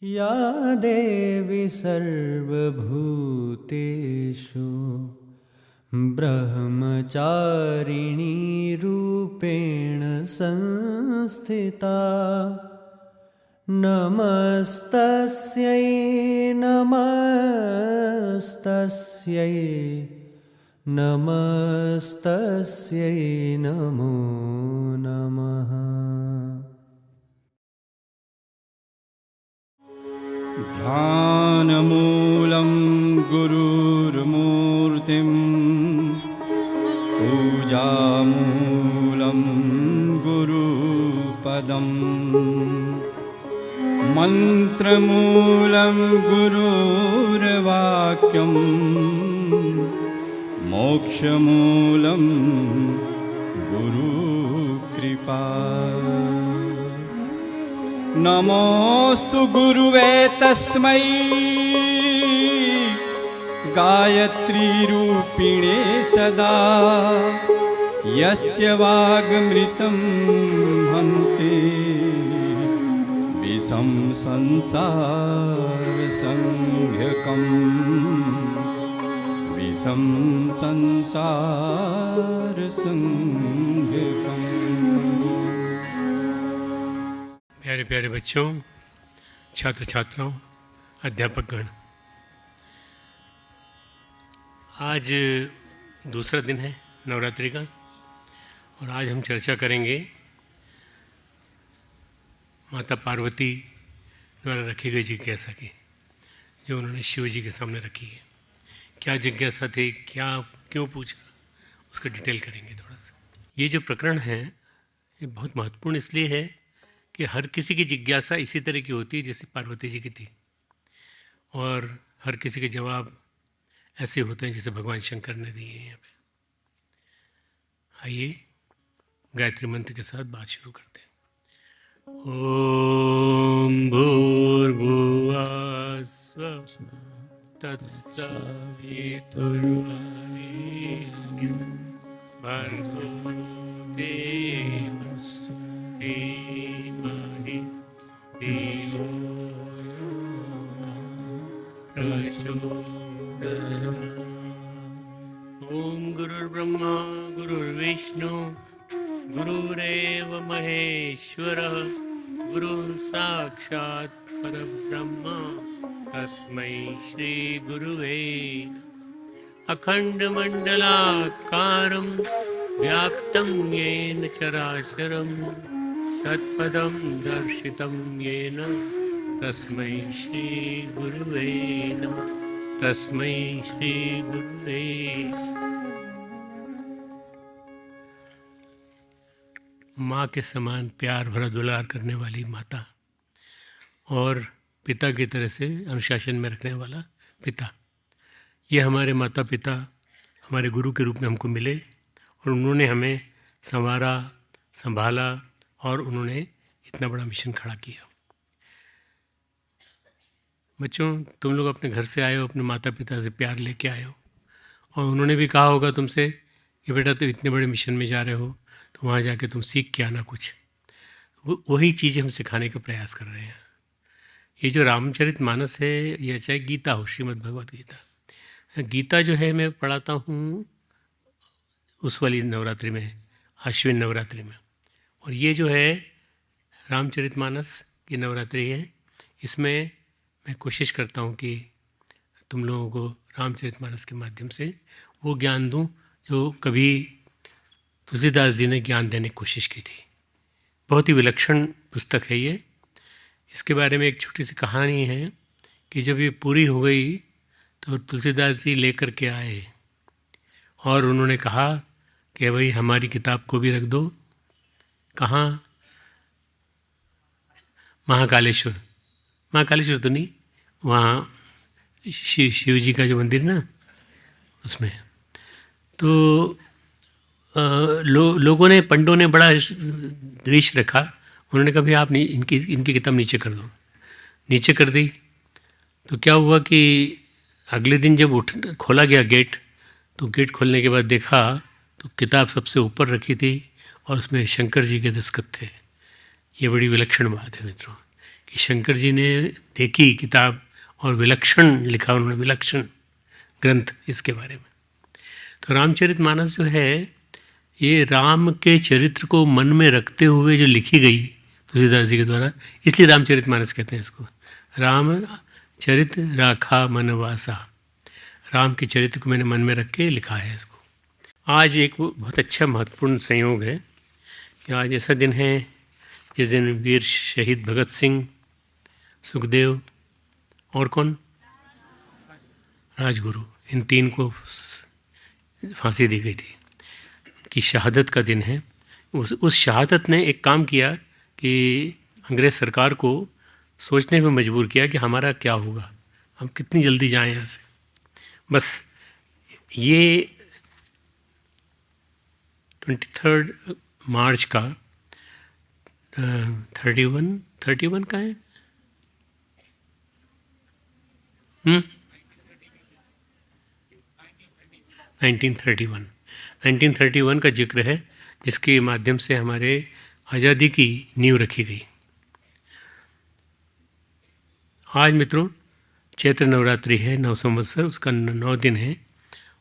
या देवी सर्वभूतेषु ब्रह्मचारिणी रूपेण संस्थिता नमस्तस्यै नमस्तस्यै नमस्तस्यै नमो नमः। ध्यानमूलं गुरुर्मूर्तिं पूजामूलं गुरुपदम् मन्त्रमूलं गुरुर्वाक्यं मोक्षमूलं गुरुकृपा। नमोस्तु गुरुवे तस्मै गायत्रीरूपिणे सदा यस्य वाग्मृतं हन्ते विषं संसारसंज्ञकम् विषं संसारसंज्ञकम्। प्यारे प्यारे बच्चों, छात्र छात्राओं, अध्यापकगण, आज दूसरा दिन है नवरात्रि का और आज हम चर्चा करेंगे माता पार्वती द्वारा रखी गई जिज्ञासा की, जो उन्होंने शिव जी के सामने रखी है। क्या जिज्ञासा थी, क्या क्यों पूछा, उसका डिटेल करेंगे थोड़ा सा। ये जो प्रकरण है ये बहुत महत्वपूर्ण इसलिए है कि हर किसी की जिज्ञासा इसी तरह की होती है जैसे पार्वती जी की थी, और हर किसी के जवाब ऐसे होते हैं जैसे भगवान शंकर ने दिए हैं यहाँ पे। आइए गायत्री मंत्र के साथ बात शुरू करते हैं। ओम भूर्भुवः स्वः तत्सवितुर्वरेण्यं भर्गो देवस्य धीमहि धियो यो नः प्रचोदयात्। ओम गुरुर्ब्रह्मा गुरुर्विष्णु गुरुरेव महेश्वरः गुरुः साक्षात् परब्रह्म तस्मै श्री गुरुवे नमः। अखण्डमण्डलाकारं व्याप्तं येन चराचरं तत्पदं दर्शितं येन तस्मै श्री गुरुवे नमः। तस्मै श्री गुरुवे नमः। माँ के समान प्यार भरा दुलार करने वाली माता और पिता की तरह से अनुशासन में रखने वाला पिता, ये हमारे माता पिता हमारे गुरु के रूप में हमको मिले और उन्होंने हमें संवारा, संभाला और उन्होंने इतना बड़ा मिशन खड़ा किया। बच्चों, तुम लोग अपने घर से आए हो, अपने माता पिता से प्यार लेके आए हो और उन्होंने भी कहा होगा तुमसे कि बेटा तुम इतने बड़े मिशन में जा रहे हो तो वहाँ जाके तुम सीख के आना कुछ। वही चीज़ें हम सिखाने का प्रयास कर रहे हैं। ये जो रामचरितमानस है, या चाहे गीता हो, श्रीमद् भगवत गीता, गीता जो है मैं पढ़ाता हूँ उस वाली नवरात्रि में, आश्विन नवरात्रि में, और ये जो है रामचरितमानस की नवरात्रि है। इसमें मैं कोशिश करता हूँ कि तुम लोगों को रामचरितमानस के माध्यम से वो ज्ञान दूँ जो कभी तुलसीदास जी ने ज्ञान देने की कोशिश की थी। बहुत ही विलक्षण पुस्तक है ये। इसके बारे में एक छोटी सी कहानी है कि जब ये पूरी हो गई तो तुलसीदास जी लेकर के आए और उन्होंने कहा कि भाई हमारी किताब को भी रख दो। कहाँ? महाकालेश्वर तो नहीं, वहाँ शिव जी का जो मंदिर ना, उसमें तो लोगों ने, पंडों ने बड़ा द्वेष रखा। उन्होंने कहा भाई आप इनकी किताब नीचे कर दो। नीचे कर दी तो क्या हुआ कि अगले दिन जब खोला गया गेट, तो गेट खोलने के बाद देखा तो किताब सबसे ऊपर रखी थी और उसमें शंकर जी के दस्तखत थे। ये बड़ी विलक्षण बात है मित्रों कि शंकर जी ने देखी किताब और विलक्षण लिखा उन्होंने, विलक्षण ग्रंथ इसके बारे में। तो रामचरितमानस जो है ये राम के चरित्र को मन में रखते हुए जो लिखी गई तुलसीदास जी के द्वारा, इसलिए रामचरितमानस कहते हैं इसको। राम चरित राखा मनवासा, राम के चरित्र को मैंने मन में रख के लिखा है इसको। आज एक बहुत अच्छा महत्वपूर्ण संयोग है कि आज ऐसा दिन है जिस दिन वीर शहीद भगत सिंह, सुखदेव और कौन, राजगुरु, इन तीन को फांसी दी गई थी। उनकी शहादत का दिन है। उस शहादत ने एक काम किया कि अंग्रेज़ सरकार को सोचने में मजबूर किया कि हमारा क्या होगा, हम कितनी जल्दी जाएं यहाँ से। बस ये 23 मार्च का 31 का है 1931 का जिक्र है, जिसके माध्यम से हमारे आज़ादी की नींव रखी गई। आज मित्रों चैत्र नवरात्रि है, 9 संवत्सर, उसका 9 दिन है।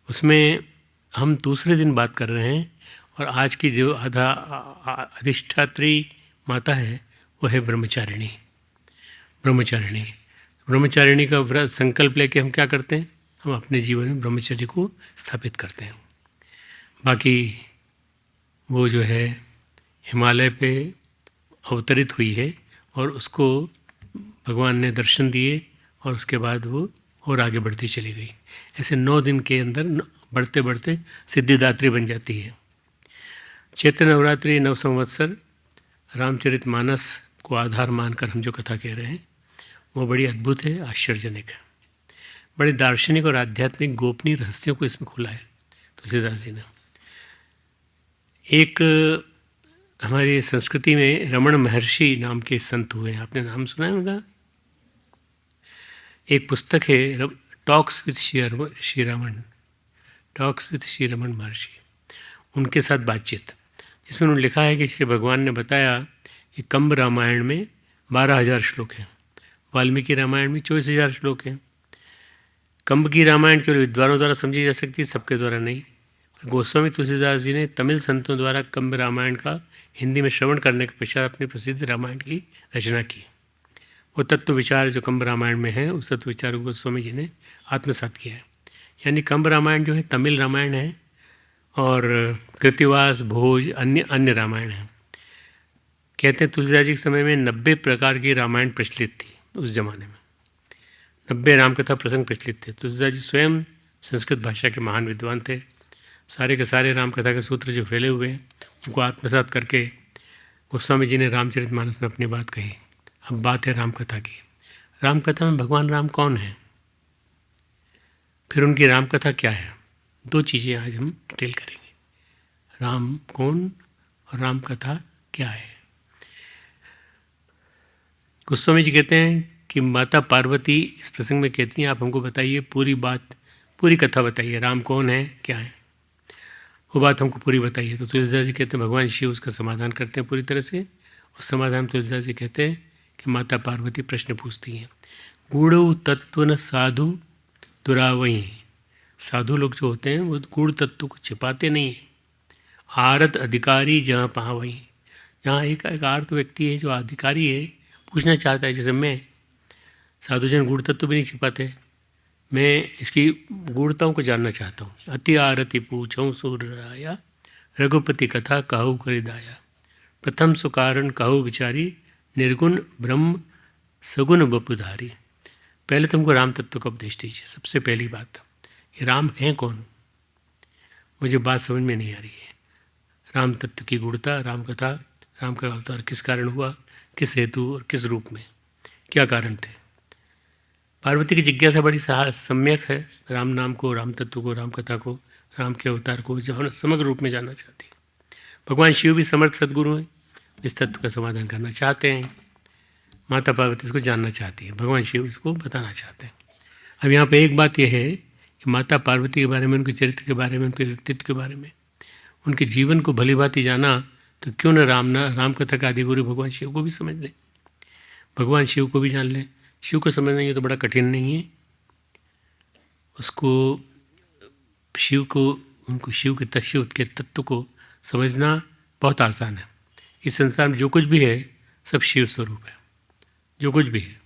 उसमें हम दूसरे दिन बात कर रहे हैं और आज की जो अधिष्ठात्री माता है वो है ब्रह्मचारिणी। ब्रह्मचारिणी का व्रत संकल्प लेके हम क्या करते हैं, हम अपने जीवन में ब्रह्मचर्य को स्थापित करते हैं। बाकी वो जो है हिमालय पे अवतरित हुई है और उसको भगवान ने दर्शन दिए और उसके बाद वो और आगे बढ़ती चली गई। ऐसे 9 दिन के अंदर बढ़ते बढ़ते सिद्धिदात्री बन जाती है। चैत्र नवरात्रि 9 संवत्सर रामचरितमानस को आधार मानकर हम जो कथा कह रहे हैं वो बड़ी अद्भुत है, आश्चर्यजनक है। बड़े दार्शनिक और आध्यात्मिक गोपनीय रहस्यों को इसमें खोला है तुलसीदास जी ने। एक हमारी संस्कृति में रमण महर्षि नाम के संत हुए हैं, आपने नाम सुना है उनका? एक पुस्तक है टॉक्स विद श्री रमण महर्षि, उनके साथ बातचीत, जिसमें उन्होंने लिखा है कि श्री भगवान ने बताया कि कंब रामायण में 12,000 श्लोक हैं, वाल्मीकि रामायण में 24,000 श्लोक हैं। कंब की रामायण केवल विद्वानों द्वारा समझी जा सकती है, सबके द्वारा नहीं। गोस्वामी तुलसीदास जी ने तमिल संतों द्वारा कंब रामायण का हिंदी में श्रवण करने के पश्चात अपनी प्रसिद्ध रामायण की रचना की। वो तत्व विचार जो कंब रामायण में है, उस तत्व विचार को गोस्वामी जी ने आत्मसात किया है। यानी कंब रामायण जो है तमिल रामायण है और कृतिवास, भोज, अन्य रामायण है। कहते हैं तुलसीदास जी के समय में 90 प्रकार की रामायण प्रचलित थी। उस जमाने में 90 रामकथा प्रसंग प्रचलित थे। तुलसीदास जी स्वयं संस्कृत भाषा के महान विद्वान थे। सारे के सारे रामकथा के सूत्र जो फैले हुए हैं उनको आत्मसात करके गोस्वामी जी ने रामचरितमानस में अपनी बात कही। अब बात है रामकथा की। रामकथा में भगवान राम कौन है, फिर उनकी रामकथा क्या है, 2 चीज़ें आज हम डिटेल करेंगे। राम कौन और रामकथा क्या है। गोस्वामी जी कहते हैं कि माता पार्वती इस प्रसंग में कहती हैं, आप हमको बताइए पूरी बात, पूरी कथा बताइए, राम कौन है, क्या है, वो बात हमको पूरी बताइए। तो तुलसीदास जी कहते हैं भगवान शिव उसका समाधान करते हैं पूरी तरह से। उस समाधान तुलसीदास जी कहते हैं कि माता पार्वती प्रश्न पूछती हैं, गूढ़ तत्व न साधु दुरावई। साधु लोग जो होते हैं वो गूढ़ तत्व को छिपाते नहीं हैं। आरत अधिकारी जहाँ पावई, जहाँ एक आर्त व्यक्ति है जो अधिकारी है, पूछना चाहता है, जैसे मैं, साधुजन गूढ़ तत्व भी नहीं छिपाते, मैं इसकी गूढ़ताओं को जानना चाहता हूँ। अति आरती पूछऊँ सूर्यराया, रघुपति कथा कहु करिदाया, प्रथम सुकारण कहु विचारी, निर्गुण ब्रह्म सगुण बपुधारी। पहले तुमको राम तत्व का उपदेश दीजिए। सबसे पहली बात, ये राम हैं कौन, मुझे बात समझ में नहीं आ रही है। राम तत्व की गूढ़ता, राम कथा, राम का अवतार किस कारण हुआ, किस हेतु और किस रूप में, क्या कारण थे। पार्वती की जिज्ञासा बड़ी सम्यक है। राम नाम को, राम तत्व को, राम कथा को, राम के अवतार को जो समग्र रूप में जानना चाहती है। भगवान शिव भी समर्थ सद्गुरु हैं, इस तत्व का समाधान करना चाहते हैं। माता पार्वती इसको जानना चाहती है, भगवान शिव इसको बताना चाहते हैं। अब यहाँ पे एक बात यह है कि माता पार्वती के बारे में, उनके चरित्र के बारे में, उनके व्यक्तित्व के बारे में, उनके जीवन को भली भांति जाना, तो क्यों न राम कथा का आदि गुरु भगवान शिव को भी समझ लें। भगवान शिव को भी जान लें। शिव को समझना ये तो बड़ा कठिन नहीं है, उसको शिव के तत्व को समझना बहुत आसान है। इस संसार में जो कुछ भी है सब शिव स्वरूप है, जो कुछ भी है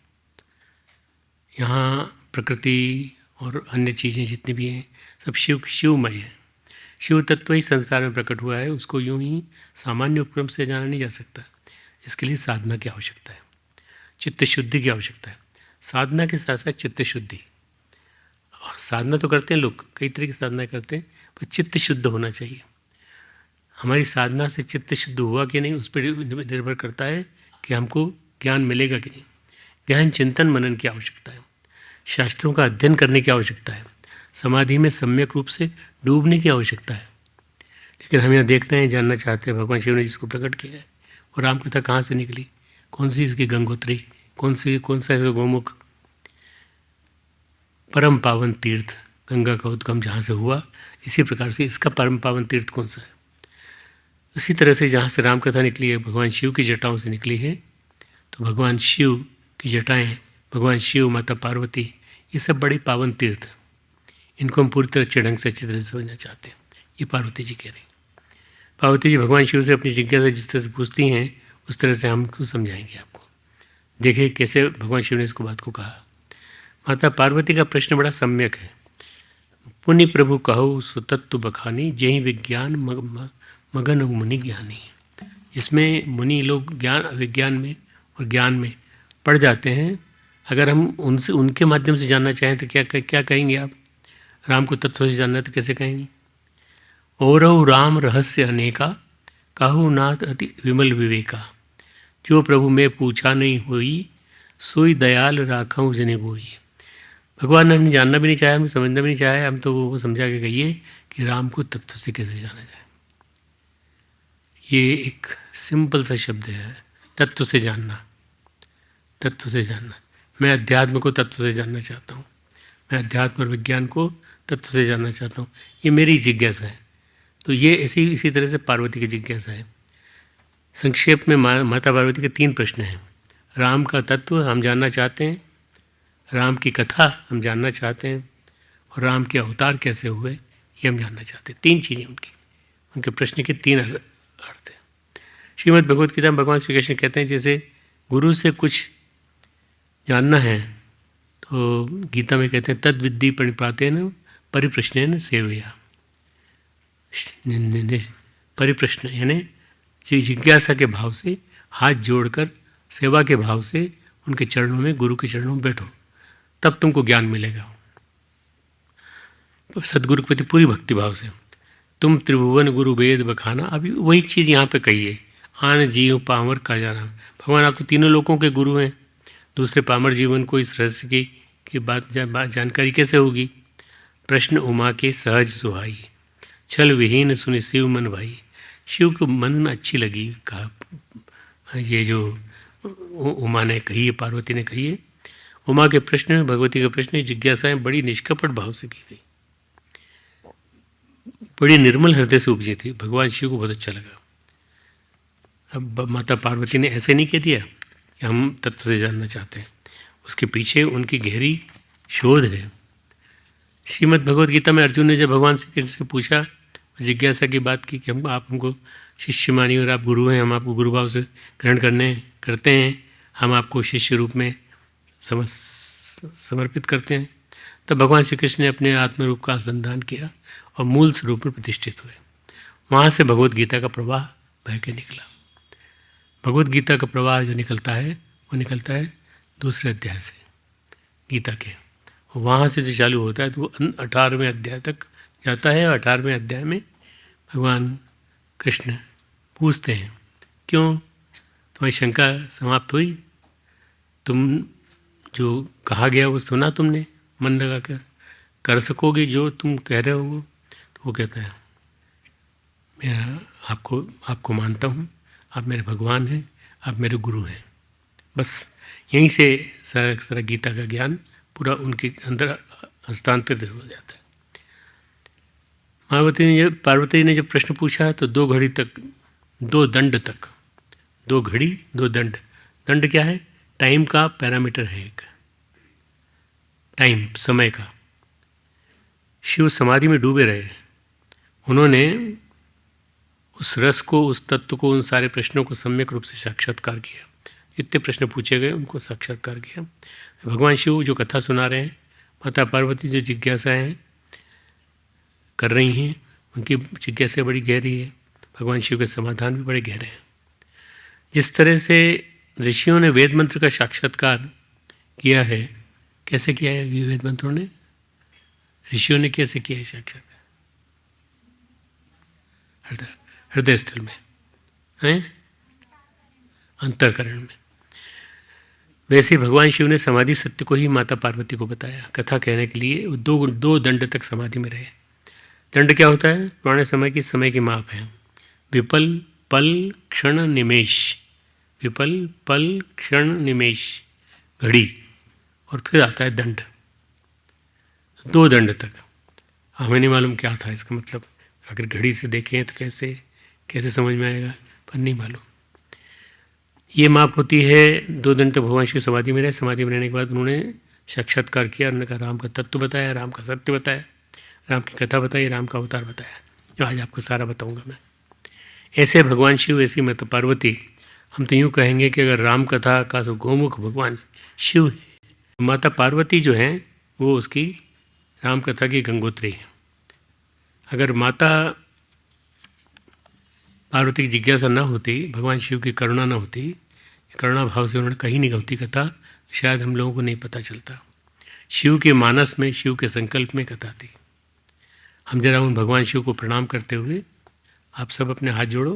यहाँ, प्रकृति और अन्य चीज़ें जितनी भी हैं सब शिवमय है। शिव तत्व ही संसार में प्रकट हुआ है, उसको यूं ही सामान्य उपक्रम से जाना नहीं जा सकता। इसके लिए साधना की आवश्यकता है, चित्त शुद्धि की आवश्यकता है। साधना के साथ साथ चित्त शुद्धि, साधना तो करते हैं लोग, कई तरह की साधना करते हैं, पर चित्त शुद्ध होना चाहिए। हमारी साधना से चित्त शुद्ध हुआ कि नहीं उस पर निर्भर करता है कि हमको ज्ञान मिलेगा कि नहीं। गहन चिंतन मनन की आवश्यकता है, शास्त्रों का अध्ययन करने की आवश्यकता है, समाधि में सम्यक रूप से डूबने की आवश्यकता है। लेकिन हम यहाँ देख रहे हैं, जानना चाहते हैं भगवान शिव ने जिसको प्रकट किया है वो रामकथा कहाँ से निकली, कौन सी इसकी गंगोत्री, कौन सा इसका गोमुख। परम पावन तीर्थ गंगा का उद्गम जहाँ से हुआ, इसी प्रकार से इसका परम पावन तीर्थ कौन सा है। उसी तरह से जहाँ से रामकथा निकली है भगवान शिव की जटाओं से निकली है, तो भगवान शिव की जटाएँ, भगवान शिव, माता पार्वती, ये सब बड़े पावन तीर्थ, इनको हम पूरी तरह अच्छे ढंग से अच्छी तरह से समझना चाहते हैं। ये पार्वती जी कह रही। पार्वती जी भगवान शिव से अपनी जिज्ञासा जिस तरह से पूछती हैं उस तरह से हम खुद समझाएंगे आपको। देखिए कैसे भगवान शिव ने इसको बात को कहा। माता पार्वती का प्रश्न बड़ा सम्यक है। पुण्य प्रभु कहो सुतत्व बखानी, जय विज्ञान मगन मुनि ज्ञानी। इसमें मुनि लोग ज्ञान विज्ञान में और ज्ञान में पढ़ जाते हैं। अगर हम उनसे उनके माध्यम से जानना चाहें तो क्या कहेंगे आप? राम को तत्व से जानना तो कैसे कहेंगे? औरव राम रहस्य अनेका, कहु नाथ अति विमल विवेका। जो प्रभु में पूछा नहीं होई, सोई दयाल राखऊँ जने गोई। भगवान ने हमें जानना भी नहीं चाहा, हमें समझना भी नहीं चाहा, हम तो वो समझा के कहिए कि राम को तत्व से कैसे जाना जाए। ये एक सिंपल सा शब्द है, तत्व से जानना, तत्व से जानना। मैं अध्यात्म को तत्व से जानना चाहता हूँ, मैं अध्यात्म और विज्ञान को तत्व से जानना चाहता हूँ, ये मेरी जिज्ञासा है। तो ये इसी तरह से पार्वती की जिज्ञासा है। संक्षेप में माता पार्वती के 3 प्रश्न हैं। राम का तत्व हम जानना चाहते हैं, राम की कथा हम जानना चाहते हैं, और राम के अवतार कैसे हुए ये हम जानना चाहते हैं। 3 चीज़ें उनके प्रश्न के 3 अर्थ हैं। श्रीमद् भगवद गीता में भगवान श्री कृष्ण कहते हैं जैसे गुरु से कुछ जानना है तो गीता में कहते हैं तद विद्धि प्रणिपातेन परिप्रश्नेन सेवया। परिप्रश्न यानी जिज्ञासा के भाव से, हाथ जोड़कर सेवा के भाव से उनके चरणों में, गुरु के चरणों में बैठो, तब तुमको ज्ञान मिलेगा। तो सदगुरु के प्रति पूरी भक्ति भाव से तुम त्रिभुवन गुरु वेद बखाना। अभी वही चीज़ यहाँ पे कही है, आन जीव पामर का जाना। भगवान आप तो तीनों लोगों के गुरु हैं, दूसरे पामर जीवन को इस रहस्य की बात जानकारी कैसे होगी। प्रश्न उमा के सहज सुहाई, छल विहीन सुनि शिव मन भाई। शिव को मन में अच्छी लगी कहा ये जो उमा ने कही है, पार्वती ने कही है। उमा के प्रश्न में, भगवती के प्रश्न में जिज्ञासाएँ बड़ी निष्कपट भाव से की गई, बड़ी निर्मल हृदय से उपजी थी। भगवान शिव को बहुत अच्छा लगा। अब माता पार्वती ने ऐसे नहीं कह दिया कि हम तत्व से जानना चाहते हैं, उसके पीछे उनकी गहरी शोध है। श्रीमद् भगवद गीता में अर्जुन ने जब भगवान श्री कृष्ण से पूछा, जिज्ञासा की बात की कि आप हमको शिष्य मानिए और आप गुरु हैं, हम आपको गुरु भाव से ग्रहण करते हैं, हम आपको शिष्य रूप में समर्पित करते हैं, तब भगवान श्री कृष्ण ने अपने आत्मरूप का अनुसंधान किया और मूल स्वरूप में प्रतिष्ठित हुए। वहाँ से भगवद गीता का प्रवाह बह के निकला। भगवद गीता का प्रवाह जो निकलता है वो निकलता है 2 अध्याय से गीता के। वहाँ से जो चालू होता है तो वो 18वें अध्याय तक जाता है। 18वें अध्याय में भगवान कृष्ण पूछते हैं, क्यों तुम्हारी शंका समाप्त हुई? तुम जो कहा गया वो सुना तुमने? मन लगा कर सकोगे जो तुम कह रहे हो? तो वो कहता है मैं आपको मानता हूँ, आप मेरे भगवान हैं, आप मेरे गुरु हैं। बस यहीं से सारा गीता का ज्ञान पूरा उनके अंदर हस्तांतरित हो जाता है। पार्वती ने जब प्रश्न पूछा तो 2 घड़ी तक, 2 दंड तक, 2 घड़ी 2 दंड। दंड क्या है? टाइम का पैरामीटर है एक, टाइम, समय का। शिव समाधि में डूबे रहे, उन्होंने उस रस को, उस तत्व को, उन सारे प्रश्नों को सम्यक रूप से साक्षात्कार किया। जितने प्रश्न पूछे गए उनको साक्षात्कार किया। भगवान शिव जो कथा सुना रहे हैं, माता पार्वती जो जिज्ञासाएं कर रही हैं, उनकी जिज्ञासा बड़ी गहरी है, भगवान शिव के समाधान भी बड़े गहरे हैं। जिस तरह से ऋषियों ने वेद मंत्र का साक्षात्कार किया है, कैसे किया है वेद मंत्रों ने, ऋषियों ने कैसे किया है साक्षात्कार? हृदय स्थल में हैं, अंतःकरण में। वैसे भगवान शिव ने समाधि सत्य को ही माता पार्वती को बताया। कथा कहने के लिए दो दंड तक समाधि में रहे। दंड क्या होता है? पुराने समय की माप है। विपल पल क्षण निमेश, विपल पल क्षण निमेश, घड़ी, और फिर आता है दंड, 2 दंड तक। हमें नहीं मालूम क्या था इसका मतलब, अगर घड़ी से देखें तो कैसे समझ में आएगा, पर नहीं मालूम। ये माप होती है 2 दंड तक भगवान शिव समाधि में रहे। समाधि में रहने के बाद उन्होंने साक्षात्कार किया, उन्होंने कहा राम का तत्व बताया, राम का सत्य बताया, राम की कथा बताई, राम का अवतार बताया, जो आज आपको सारा बताऊंगा मैं। ऐसे भगवान शिव, ऐसी माता पार्वती। हम तो यूँ कहेंगे कि अगर राम कथा का तो गोमुख भगवान शिव है, माता पार्वती जो हैं वो उसकी राम कथा की गंगोत्री है। अगर माता पार्वती की जिज्ञासा न होती, भगवान शिव की करुणा न होती, करुणा भाव से उन्होंने कहीं नहीं होती कथा, शायद हम लोगों को नहीं पता चलता। शिव के मानस में, शिव के संकल्प में कथा थी। हम जरा उन भगवान शिव को प्रणाम करते हुए, आप सब अपने हाथ जोड़ो,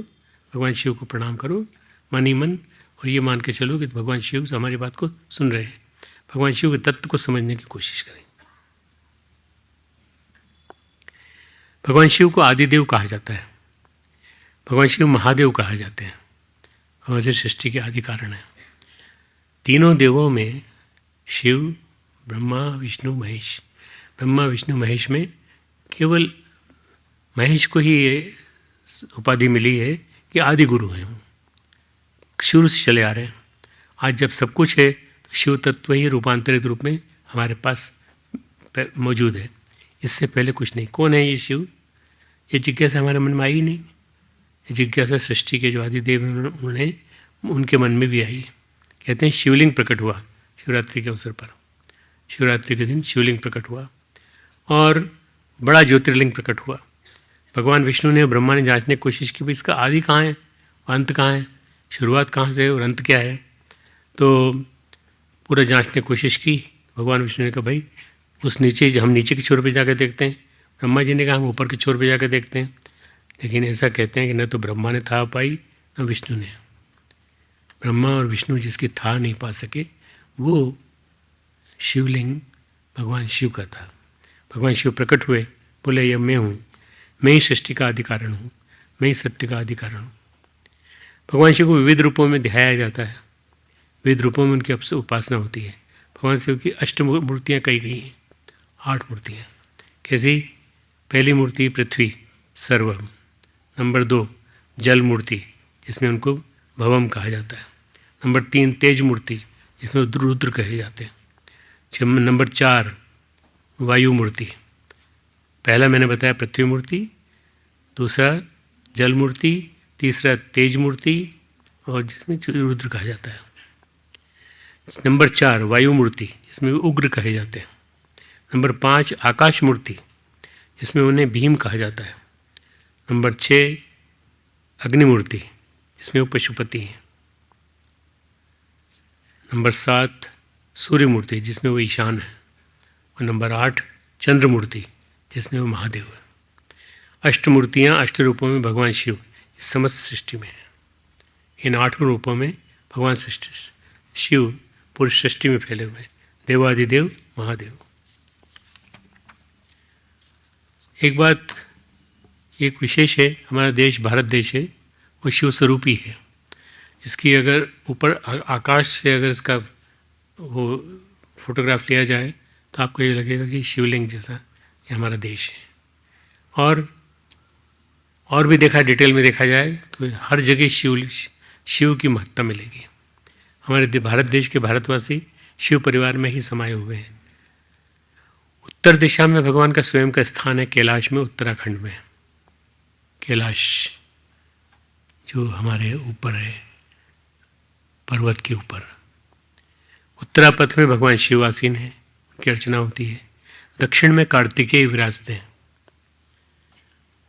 भगवान शिव को प्रणाम करो मन ही मन, और ये मान के चलो कि भगवान शिव हमारी बात को सुन रहे हैं। भगवान शिव के तत्व को समझने की कोशिश करें। भगवान शिव को आदिदेव कहा जाता है, भगवान शिव महादेव कहा जाते हैं, भगवान शिव सृष्टि के आदि कारण हैं। तीनों देवों में शिव, ब्रह्मा, विष्णु, महेश, ब्रह्मा विष्णु महेश में केवल महेश को ही ये उपाधि मिली है कि आदि गुरु हैं, शुरू से चले आ रहे हैं। आज जब सब कुछ है तो शिव तत्व ही रूपांतरित रूप में हमारे पास मौजूद है। इससे पहले कुछ नहीं। कौन है ये शिव? ये जिज्ञासा हमारे मन में आई नहीं। ये जिज्ञासा सृष्टि के जो आदिदेव उन्होंने, उनके मन में भी आई। कहते हैं शिवलिंग प्रकट हुआ शिवरात्रि के अवसर पर, शिवरात्रि के दिन शिवलिंग प्रकट हुआ और बड़ा ज्योतिर्लिंग प्रकट हुआ। भगवान विष्णु ने, ब्रह्मा ने जांचने की कोशिश की भाई इसका आदि कहाँ है, अंत कहाँ है, शुरुआत कहाँ से और अंत क्या है। तो पूरा जांचने की कोशिश की। भगवान विष्णु ने कहा भाई उस नीचे, हम नीचे के छोर पे जाकर देखते हैं। ब्रह्मा जी ने कहा हम ऊपर के छोर पे जाकर देखते हैं। लेकिन ऐसा कहते हैं कि न तो ब्रह्मा ने था पाई न विष्णु ने। ब्रह्मा और विष्णु जिसकी था नहीं पा सके, वो शिवलिंग भगवान शिव का था। भगवान शिव प्रकट हुए, बोले यह मैं हूँ, मैं ही सृष्टि का आदि कारण हूँ, मैं ही सत्य का आदि कारण हूँ। भगवान शिव को विविध रूपों में ध्याया जाता है, विविध रूपों में उनकी उपासना होती है। भगवान शिव की 8 मूर्तियाँ कही गई हैं, 8 मूर्तियाँ। कैसी? पहली मूर्ति पृथ्वी सर्वम, नंबर 2 जल मूर्ति जिसमें उनको भवम कहा जाता है, नंबर 3 तेज मूर्ति जिसमें रुद्र कहे जाते हैं, नंबर 4 वायु मूर्ति। पहला मैंने बताया पृथ्वी मूर्ति, दूसरा जल मूर्ति, तीसरा तेज मूर्ति और जिसमें रुद्र कहा जाता है, नंबर 4 वायु मूर्ति जिसमें उग्र कहे जाते हैं, नंबर 5 आकाश मूर्ति जिसमें उन्हें भीम कहा जाता है, नंबर 6 अग्नि मूर्ति जिसमें वो पशुपति हैं, नंबर 7 सूर्य मूर्ति जिसमें वो ईशान है, और नंबर 8 चंद्र मूर्ति जिसमें वो महादेव है। 8 मूर्तियाँ 8 रूपों में भगवान शिव इस समस्त सृष्टि में है। इन 8 रूपों में भगवान शिव पूरी सृष्टि में फैले हुए हैं, देवादिदेव महादेव। एक बात, एक विशेष है, हमारा देश भारत देश है, वो शिव स्वरूप ही है। इसकी अगर ऊपर आकाश से अगर इसका वो फोटोग्राफ लिया जाए तो आपको ये लगेगा कि शिवलिंग जैसा ये हमारा देश है। और भी देखा, डिटेल में देखा जाए तो हर जगह शिव की महत्ता मिलेगी। हमारे भारत देश के भारतवासी शिव परिवार में ही समाये हुए हैं। उत्तर दिशा में भगवान का स्वयं का स्थान है कैलाश में, उत्तराखंड में। कैलाश जो हमारे ऊपर है, पर्वत के ऊपर। उत्तरापथ में भगवान शिव आसीन हैं, उनकी अर्चना होती है। दक्षिण में कार्तिकेय विराजते हैं।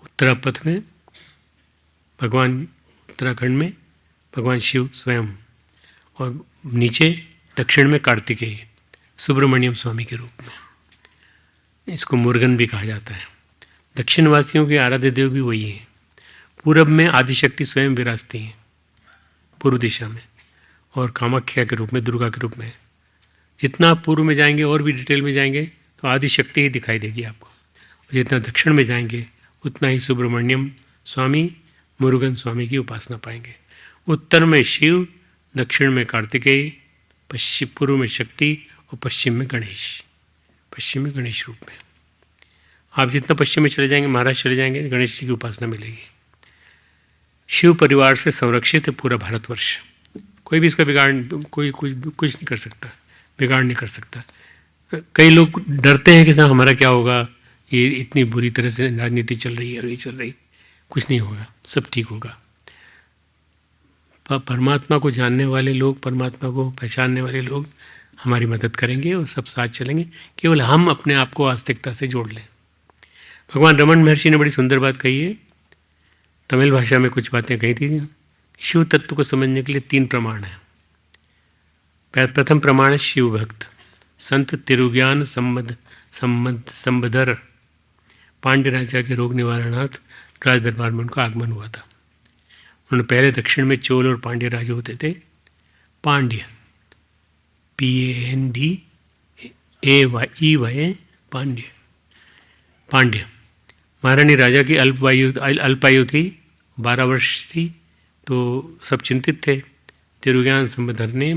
उत्तरापथ में भगवान, उत्तराखंड में भगवान शिव स्वयं, और नीचे दक्षिण में कार्तिकेय सुब्रमण्यम स्वामी के रूप में। इसको मुरुगन भी कहा जाता है। दक्षिण वासियों के आराध्य देव भी वही हैं। पूरब में आदिशक्ति स्वयं विराजती हैं पूर्व दिशा में, और कामाख्या के रूप में, दुर्गा के रूप में। जितना आप पूर्व में जाएंगे और भी डिटेल में जाएंगे तो आदिशक्ति ही दिखाई देगी आपको। और जितना दक्षिण में जाएंगे उतना ही सुब्रमण्यम स्वामी, मुरुगन स्वामी की उपासना पाएंगे। उत्तर में शिव, दक्षिण में कार्तिकेय, पश्चिम पूर्व में शक्ति और पश्चिम में गणेश, पश्चिम में गणेश रूप में। आप जितना पश्चिम में चले जाएंगे, महाराष्ट्र चले जाएंगे, गणेश जी की उपासना मिलेगी। शिव परिवार से संरक्षित है पूरा भारतवर्ष। कोई भी इसका बिगाड़, कोई कुछ नहीं कर सकता, बिगाड़ नहीं कर सकता। कई लोग डरते हैं कि साहब हमारा क्या होगा, ये इतनी बुरी तरह से राजनीति चल रही है और ये चल रही। कुछ नहीं होगा, सब ठीक होगा। परमात्मा को जानने वाले लोग, परमात्मा को पहचानने वाले लोग हमारी मदद करेंगे और सब साथ चलेंगे। केवल हम अपने आप को आस्तिकता से जोड़ लें। भगवान रमन महर्षि ने बड़ी सुंदर बात कही है, तमिल भाषा में कुछ बातें कही थी। शिव तत्व को समझने के लिए 3 प्रमाण हैं। प्रथम प्रमाण है शिव भक्त, संत तिरुज्ञान संबधर। पांड्य राजा के रोग निवारणार्थ राज दरबार में उनका आगमन हुआ था। उन्होंने पहले दक्षिण में चोल और पांड्य राजा होते थे। पांड्य, PANDAEY, पांड्य। पांड्य महारानी राजा की अल्पायु थी, 12 वर्ष थी, तो सब चिंतित थे। तिरुज्ञान संबधर ने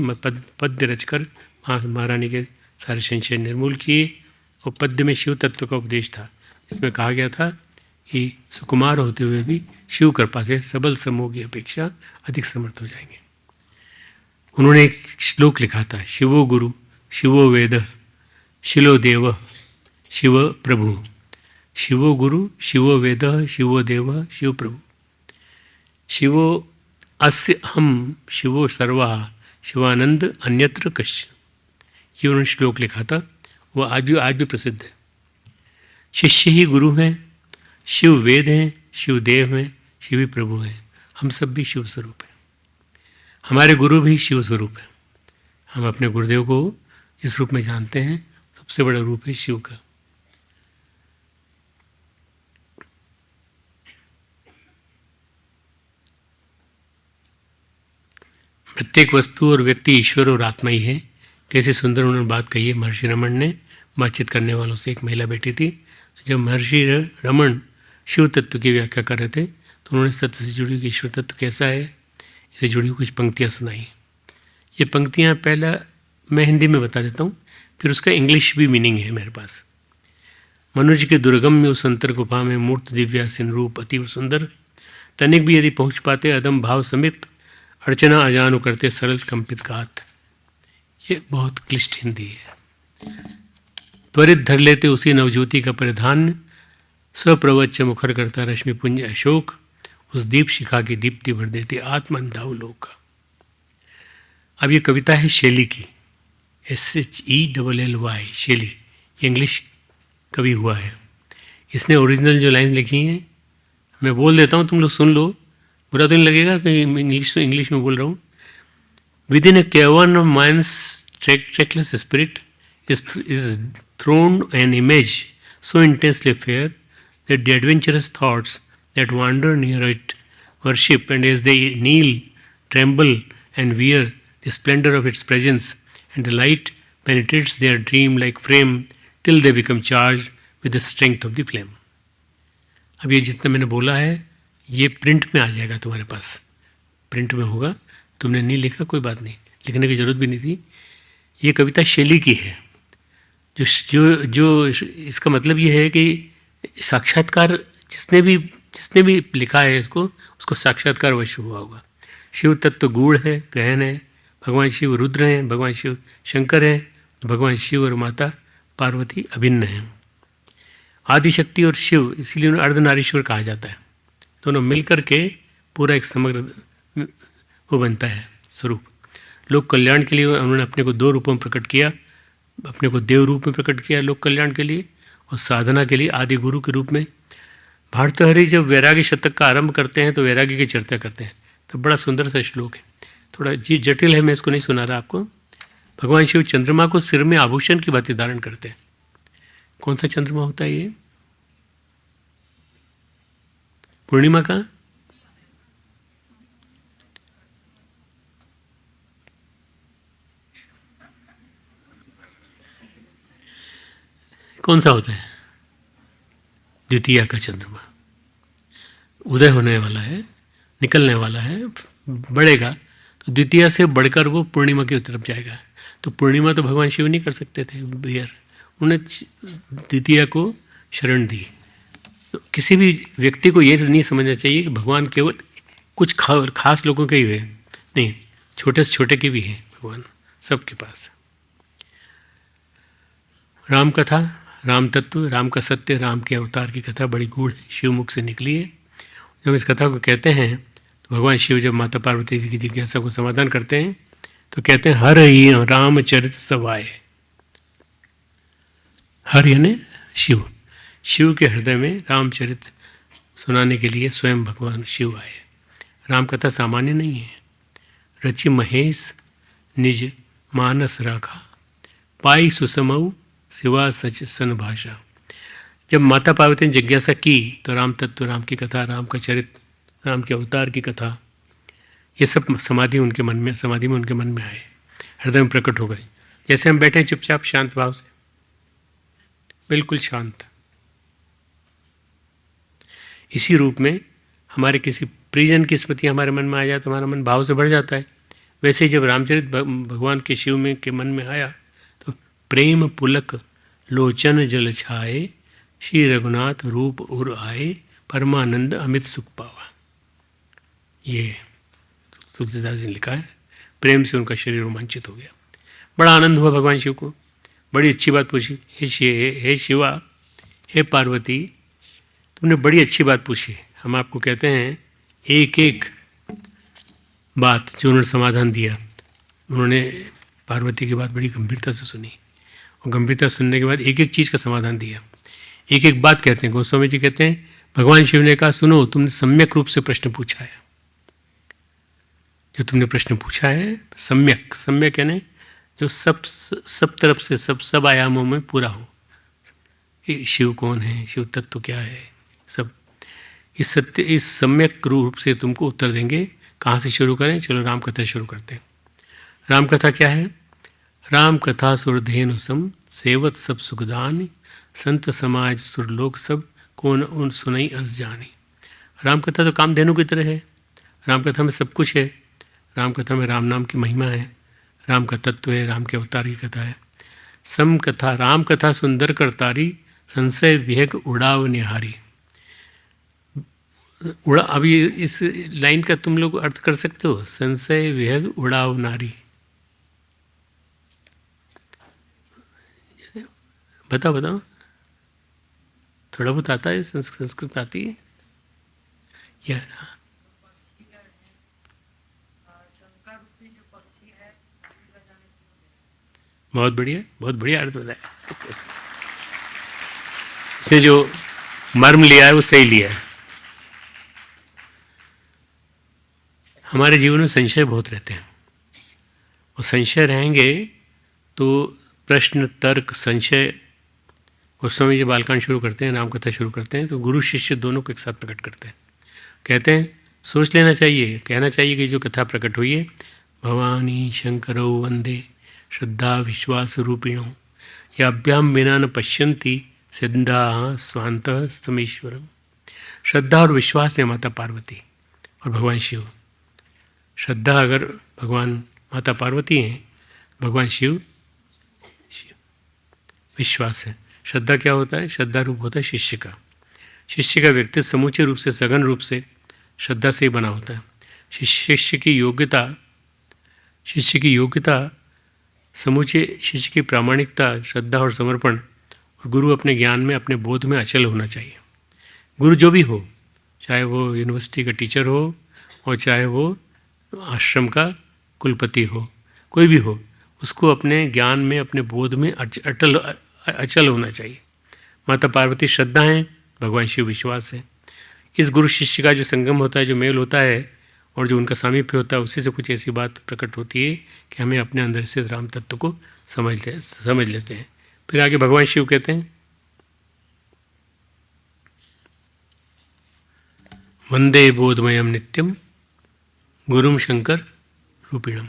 पद्य रचकर महारानी के सारे संशय निर्मूल किए। और पद्य में शिव तत्व का उपदेश था। इसमें कहा गया था कि सुकुमार होते हुए भी शिव कृपा से सबल समूह की अपेक्षा अधिक समर्थ हो जाएंगे। उन्होंने एक श्लोक लिखा था, शिवो गुरु शिवो वेद शिलो देव शिव प्रभु। शिवो गुरु शिवो वेद शिवो देव शिव प्रभु। शिवो अस्य हम शिवो सर्वा शिवानंद अन्यत्र कश्य। ये उन्होंने श्लोक लिखा था, वो आज भी प्रसिद्ध है। शिष्य ही गुरु हैं, शिव वेद हैं, शिव देव हैं, शिव ही प्रभु हैं। हम सब भी शिव स्वरूप हैं। हमारे गुरु भी शिव स्वरूप हैं। हम अपने गुरुदेव को इस रूप में जानते हैं। सबसे बड़ा रूप है शिव का। प्रत्येक वस्तु और व्यक्ति ईश्वर और आत्मा ही है। कैसे सुंदर उन्होंने बात कही है महर्षि रमन ने। बातचीत करने वालों से एक महिला बैठी थी। जब महर्षि रमन शिव तत्व की व्याख्या कर रहे थे तो उन्होंने इस तत्व से जुड़ी हुई ईश्वर तत्व कैसा है, इससे जुड़ी हुई कुछ पंक्तियाँ सुनाई। ये पंक्तियाँ पहला मैं हिंदी में बता देता हूँ, फिर उसका इंग्लिश भी मीनिंग है मेरे पास। मनुष्य के दुर्गम्य उस अंतर गुफा में मूर्त दिव्यासीन रूप अतीव सुंदर, तनिक भी यदि पहुँच पाते अदम भाव समीप, अर्चना अजानु करते सरल कंपित गात। ये बहुत क्लिष्ट हिंदी है। त्वरित धर लेते उसी नवज्योति का परिधान, स्वप्रवच्च मुखर करता रश्मि पुंज अशोक, उस दीप शिखा की दीप्ति भर देते आत्मंदाव लोक। अब ये कविता है शेली की, SHELLY, शेली। इंग्लिश कवि हुआ है। इसने ओरिजिनल जो लाइन लिखी हैं मैं बोल देता हूँ, तुम लोग सुन लो, बुरा तो नहीं लगेगा कि इंग्लिश में बोल रहा हूँ। Within a cavern of man's trackless spirit is throned an image so intensely fair that the adventurous thoughts that wander near it worship, and as they kneel, tremble, and wear the splendor of its presence, and the light penetrates their dream-like frame till they become charged with the strength of the flame. अब ये जितना मैंने बोला है ये print में आ जाएगा तुम्हारे पास, प्रिंट में होगा। तुमने नहीं लिखा, कोई बात नहीं, लिखने की ज़रूरत भी नहीं थी। ये कविता शेली की है। जो इसका मतलब ये है कि साक्षात्कार जिसने भी लिखा है इसको, उसको साक्षात्कार अवश्य हुआ होगा। शिव तत्व गूढ़ है, गहन है, भगवान शिव रुद्र हैं, भगवान शिव शंकर हैं, भगवान शिव और माता पार्वती अभिन्न हैं। आदिशक्ति और शिव, इसीलिए उन्हें अर्धनारीश्वर कहा जाता है। दोनों मिलकर के पूरा एक समग्र वो बनता है स्वरूप। लोक कल्याण के लिए उन्होंने अपने को 2 रूपों में प्रकट किया, अपने को देव रूप में प्रकट किया लोक कल्याण के लिए, और साधना के लिए आदि गुरु के रूप में। भारतहरि जब वैराग्य शतक का आरंभ करते हैं तो वैराग्य की चर्चा करते हैं, तो बड़ा सुंदर सा श्लोक है, थोड़ा जी जटिल है, मैं इसको नहीं सुना रहा आपको। भगवान शिव चंद्रमा को सिर में आभूषण की भांति धारण करते हैं। कौन सा चंद्रमा होता है ये? पूर्णिमा का? कौन सा होता है? द्वितीया का चंद्रमा उदय होने वाला है, निकलने वाला है, बढ़ेगा, तो द्वितीया से बढ़कर वो पूर्णिमा की तरफ जाएगा। तो पूर्णिमा तो भगवान शिव नहीं कर सकते थे बियर, उन्हें द्वितीया को शरण दी। तो किसी भी व्यक्ति को ये नहीं समझना चाहिए कि भगवान केवल कुछ खास लोगों के ही हुए, नहीं, छोटे से छोटे के भी हैं भगवान सबके पास। राम कथा, राम तत्व, राम का सत्य, राम के अवतार की कथा बड़ी गूढ़ शिव मुख से निकली है। जब इस कथा को कहते हैं तो भगवान शिव जब माता पार्वती जी की जिज्ञासा को समाधान करते हैं तो कहते हैं हर ही रामचरित सवाए। हर यानी शिव, शिव के हृदय में रामचरित सुनाने के लिए स्वयं भगवान शिव आए। राम कथा सामान्य नहीं है। रचि महेश निज मानस राखा, पाई सुसमऊ शिवा सच सन भाषा। जब माता पार्वती ने जिज्ञासा की तो राम तत्व, राम की कथा, राम का चरित्र, राम के अवतार की कथा, ये सब समाधि में उनके मन में आए, हृदय में प्रकट हो गए। जैसे हम बैठे चुपचाप शांत भाव से, बिल्कुल शांत। इसी रूप में हमारे किसी प्रियजन की स्मृति हमारे मन में आ जाए तो हमारा मन भाव से भर जाता है। वैसे ही जब रामचरित भगवान के शिव में के मन में आया तो प्रेम पुलक लोचन जल छाए, श्री रघुनाथ रूप उर आए, परमानंद अमित सुख पावा। ये तुलसीदास जी ने लिखा है। प्रेम से उनका शरीर रोमांचित हो गया, बड़ा आनंद हुआ भगवान शिव को। बड़ी अच्छी बात पूछी, हे शिवा, हे पार्वती, तुमने बड़ी अच्छी बात पूछी। हम आपको कहते हैं एक एक बात जो उन्होंने समाधान दिया, उन्होंने पार्वती की बात बड़ी गंभीरता से सुनी, और गंभीरता सुनने के बाद एक एक चीज़ का समाधान दिया। एक एक बात कहते हैं, गोस्वामी जी कहते हैं भगवान शिव ने कहा सुनो, तुमने सम्यक रूप से प्रश्न पूछा है। जो तुमने प्रश्न पूछा है सम्यक, सम्यक यानी जो सब तरफ से सब आयामों में पूरा हो। शिव कौन है, शिव तत्व क्या है, सब इस सत्य, इस सम्यक रूप से तुमको उत्तर देंगे। कहाँ से शुरू करें? चलो राम कथा शुरू करते हैं। राम कथा क्या है? राम कथा सुरधेनु सम, सेवत सब सुखदानी, संत समाज सुरलोक सब, कौन उन सुनई अस जानी। राम कथा तो कामधेनु की तरह है। राम कथा में सब कुछ है। राम कथा में राम नाम की महिमा है, राम का तत्व है, राम के अवतार की कथा है। सम कथा, राम कथा सुंदर करतारी, संशय विहग उड़ाव निहारी। उड़ा, अभी इस लाइन का तुम लोग अर्थ कर सकते हो, संशय विहग उड़ाव नारी। बताओ बताओ, थोड़ा बहुत आता है, संस्कृत आती है या? बहुत बढ़िया, बहुत बढ़िया अर्थ बताया। इसने जो मर्म लिया है वो सही लिया है। हमारे जीवन में संशय बहुत रहते हैं, और संशय रहेंगे तो प्रश्न, तर्क, संशय। उस समय जब बालकांड शुरू करते हैं, राम कथा शुरू करते हैं, तो गुरु शिष्य दोनों को एक साथ प्रकट करते हैं। कहते हैं सोच लेना चाहिए, कहना चाहिए कि जो कथा प्रकट हुई है, भवानी शंकरो वंदे श्रद्धा विश्वास रूपिणो, या अभ्याम बिना न पश्यंती सिद्धा स्वांत स्तमेश्वरम। श्रद्धा और विश्वास है माता पार्वती और भगवान शिव। श्रद्धा अगर भगवान माता पार्वती हैं, भगवान शिव विश्वास है। श्रद्धा क्या होता है? श्रद्धा रूप होता है शिष्य का। शिष्य का व्यक्तित्व समूचे रूप से, सघन रूप से श्रद्धा से ही बना होता है। शिष्य की योग्यता शिष्य की योग्यता, समूचे शिष्य की प्रामाणिकता, श्रद्धा और समर्पण, और गुरु अपने ज्ञान में, अपने बोध में अचल होना चाहिए। गुरु जो भी हो, चाहे वो यूनिवर्सिटी का टीचर हो और चाहे वो आश्रम का कुलपति हो, कोई भी हो, उसको अपने ज्ञान में, अपने बोध में अचल होना चाहिए। माता पार्वती श्रद्धा है, भगवान शिव विश्वास है। इस गुरु शिष्य का जो संगम होता है, जो मेल होता है और जो उनका सामीप्य होता है, उसी से कुछ ऐसी बात प्रकट होती है कि हमें अपने अंदर से राम तत्व को समझ लेते हैं। फिर आगे भगवान शिव कहते हैं, वंदे बोधमयम नित्यम गुरुम शंकर रूपिणम।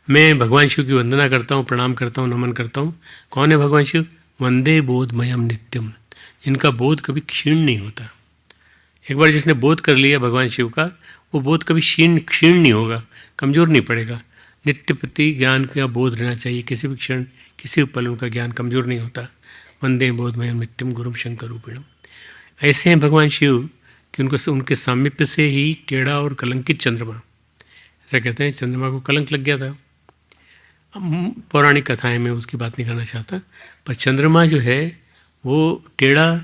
मैं भगवान शिव की वंदना करता हूँ, प्रणाम करता हूँ, नमन करता हूँ। कौन है भगवान शिव? वंदे बोधमयम नित्यम, जिनका बोध कभी क्षीण नहीं होता। एक बार जिसने बोध कर लिया भगवान शिव का, वो बोध कभी क्षीण नहीं होगा, कमज़ोर नहीं पड़ेगा। नित्य प्रति ज्ञान का बोध रहना चाहिए, किसी भी क्षण, किसी भी पल उनका ज्ञान कमज़ोर नहीं होता। वंदे बोधमयम नित्यम गुरुम शंकर रूपिणम। ऐसे हैं भगवान शिव कि उनके सामीप्य से ही टेढ़ा और कलंकित चंद्रमा, ऐसा कहते हैं, चंद्रमा को कलंक लग गया था। पौराणिक कथाएं में उसकी बात नहीं करना चाहता, पर चंद्रमा जो है वो टेढ़ा,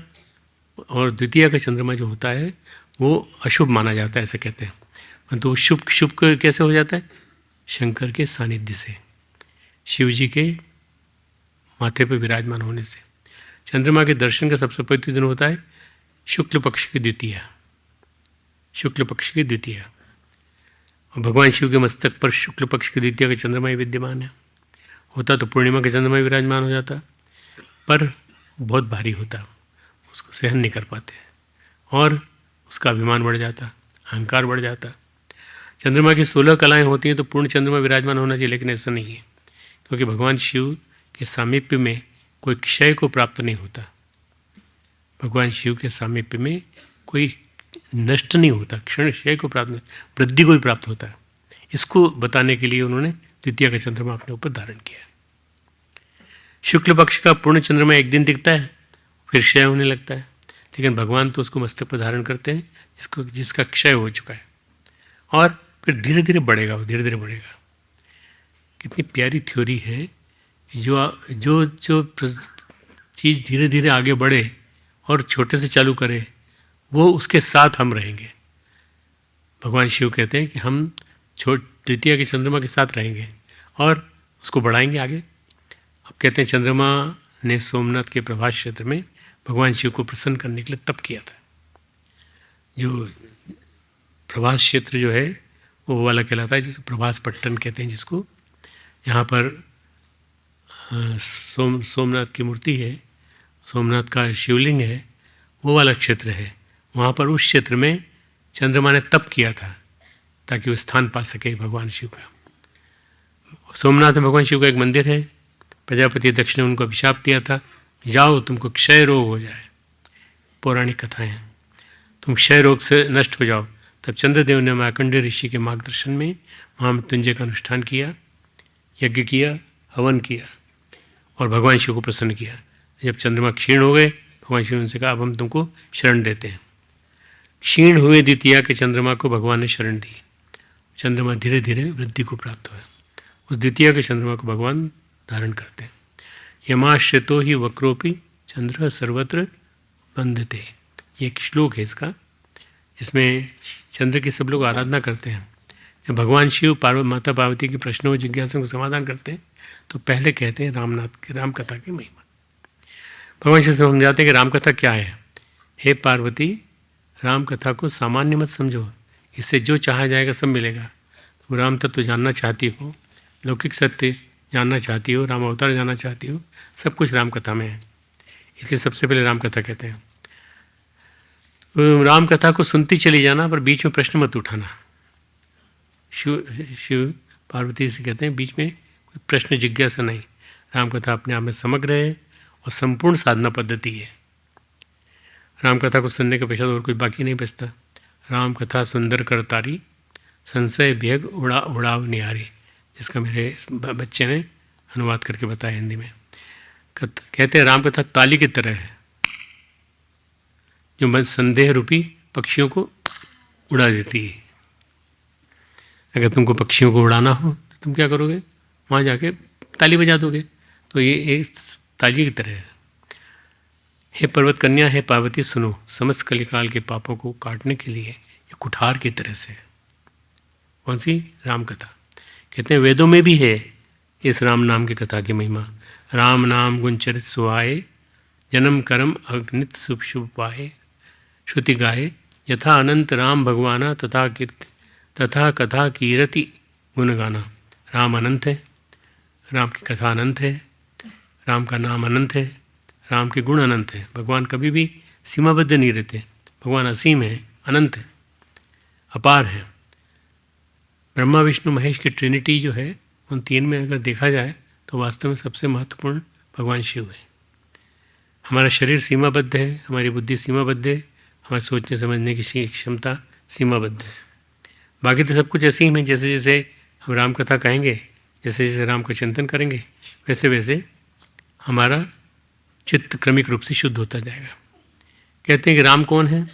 और द्वितीय का चंद्रमा जो होता है वो अशुभ माना जाता है, ऐसे कहते हैं। परंतु शुभ कैसे हो जाता है? शंकर के सानिध्य से, शिव जी के माथे पर विराजमान होने से। चंद्रमा के दर्शन का सबसे पवित्र दिन होता है शुक्ल पक्ष की द्वितीया, शुक्ल पक्ष की द्वितीया। और भगवान शिव के मस्तक पर शुक्ल पक्ष की द्वितीया का चंद्रमा ही विद्यमान है। होता तो पूर्णिमा का चंद्रमा ही विराजमान हो जाता, पर बहुत भारी होता, उसको सहन नहीं कर पाते और उसका अभिमान बढ़ जाता, अहंकार बढ़ जाता। चंद्रमा की 16 कलाएं होती हैं तो पूर्ण चंद्रमा विराजमान होना चाहिए, लेकिन ऐसा नहीं है, क्योंकि भगवान शिव के सामीप्य में कोई क्षय को प्राप्त नहीं होता। भगवान शिव के सामीप्य में कोई नष्ट नहीं होता, क्षण क्षय को प्राप्त नहीं, वृद्धि को ही प्राप्त होता है। इसको बताने के लिए उन्होंने द्वितीय का चंद्रमा अपने ऊपर धारण किया। शुक्ल पक्ष का पूर्ण चंद्रमा एक दिन दिखता है, फिर क्षय होने लगता है, लेकिन भगवान तो उसको मस्तक पर धारण करते हैं जिसका क्षय हो चुका है, और फिर धीरे धीरे बढ़ेगा, वो धीरे धीरे बढ़ेगा। कितनी प्यारी थ्योरी है, जो चीज़ धीरे धीरे आगे बढ़े और छोटे से चालू करे, वो उसके साथ हम रहेंगे। भगवान शिव कहते हैं कि हम द्वितीय के चंद्रमा के साथ रहेंगे और उसको बढ़ाएंगे आगे। अब कहते हैं चंद्रमा ने सोमनाथ के प्रभास क्षेत्र में भगवान शिव को प्रसन्न करने के लिए तप किया था। जो प्रभास क्षेत्र जो है वो वाला कहलाता है, जिसको प्रभास पट्टन कहते हैं, जिसको यहाँ पर सोमनाथ की मूर्ति है, सोमनाथ का शिवलिंग है, वो वाला क्षेत्र है। वहाँ पर उस क्षेत्र में चंद्रमा ने तप किया था ताकि वो स्थान पा सके भगवान शिव का। सोमनाथ में भगवान शिव का एक मंदिर है। प्रजापति दक्ष ने उनको अभिशाप दिया था, जाओ तुमको क्षय रोग हो जाए। पौराणिक कथाएं हैं, तुम क्षय रोग से नष्ट हो जाओ। तब चंद्रदेव ने मार्कंडेय ऋषि के मार्गदर्शन में महामृत्युंजय का अनुष्ठान किया, यज्ञ किया, हवन किया और भगवान शिव को प्रसन्न किया। जब चंद्रमा क्षीण हो गए, भगवान शिव ने उनसे कहा अब हम तुमको शरण देते हैं। क्षीण हुए द्वितीया के चंद्रमा को भगवान ने शरण दी। चंद्रमा धीरे धीरे वृद्धि को प्राप्त हुआ। उस द्वितीया के चंद्रमा को भगवान धारण करते हैं। यमाश्रितो ही वक्रोपि चंद्र सर्वत्र वंदते, ये एक श्लोक है इसका, जिसमें चंद्र की सब लोग आराधना करते हैं। जब भगवान शिव माता पार्वती के प्रश्नों और जिज्ञासा को समाधान करते हैं तो पहले कहते हैं राम कथा की महिमा। भगवान शिव समझाते हैं कि राम कथा क्या है। हे पार्वती, राम कथा को सामान्य मत समझो, इससे जो चाहा जाएगा सब मिलेगा। तुम राम तत्व जानना चाहती हो, लौकिक सत्य जानना चाहती हो, राम अवतार जानना चाहती हो, सब कुछ राम कथा में है। इसलिए सबसे पहले राम कथा कहते हैं। राम कथा को सुनती चली जाना, पर बीच में प्रश्न मत उठाना। शिव पार्वती से कहते हैं बीच में कोई प्रश्न जिज्ञासा नहीं। राम कथा अपने आप में समग्र है और संपूर्ण साधना पद्धति है। राम कथा को सुनने के पश्चात और कोई बाकी नहीं बचता। राम कथा सुंदर करतारी, संशय भेग उड़ाव निहारी, जिसका मेरे बच्चे ने अनुवाद करके बताया हिंदी में। कहते हैं राम कथा ताली की तरह है जो संदेह रूपी पक्षियों को उड़ा देती है। अगर तुमको पक्षियों को उड़ाना हो तो तुम क्या करोगे, वहाँ जाके ताली बजा दोगे। तो ये एक ताली की तरह है। हे पर्वत कन्या, हे पार्वती सुनो, समस्त कलिकाल के पापों को काटने के लिए ये कुठार की तरह से। कौन सी? राम कथा। कहते हैं वेदों में भी है इस राम नाम की कथा की महिमा। राम नाम गुणचरित सुहाए, जन्म कर्म अग्नित शुभ शुभ पाए। श्रुति गाए यथा अनंत राम भगवाना, तथा कीर्ति तथा कथा कीरति गुण गाना। राम अनंत है, राम की कथा अनंत है, राम का नाम अनंत है, राम के गुण अनंत है। भगवान कभी भी सीमाबद्ध नहीं रहते। भगवान असीम है, अनंत है, अपार है। ब्रह्मा विष्णु महेश की ट्रिनिटी जो है, उन तीन में अगर देखा जाए तो वास्तव में सबसे महत्वपूर्ण भगवान शिव है। हमारा शरीर सीमाबद्ध है, हमारी बुद्धि सीमाबद्ध है, हमारे सोचने समझने की क्षमता सीमाबद्ध है। बाकी तो सब कुछ ऐसे ही है। जैसे जैसे हम राम कथा कहेंगे, जैसे जैसे राम का चिंतन करेंगे, वैसे वैसे हमारा चित्त क्रमिक रूप से शुद्ध होता जाएगा। कहते हैं कि राम कौन है?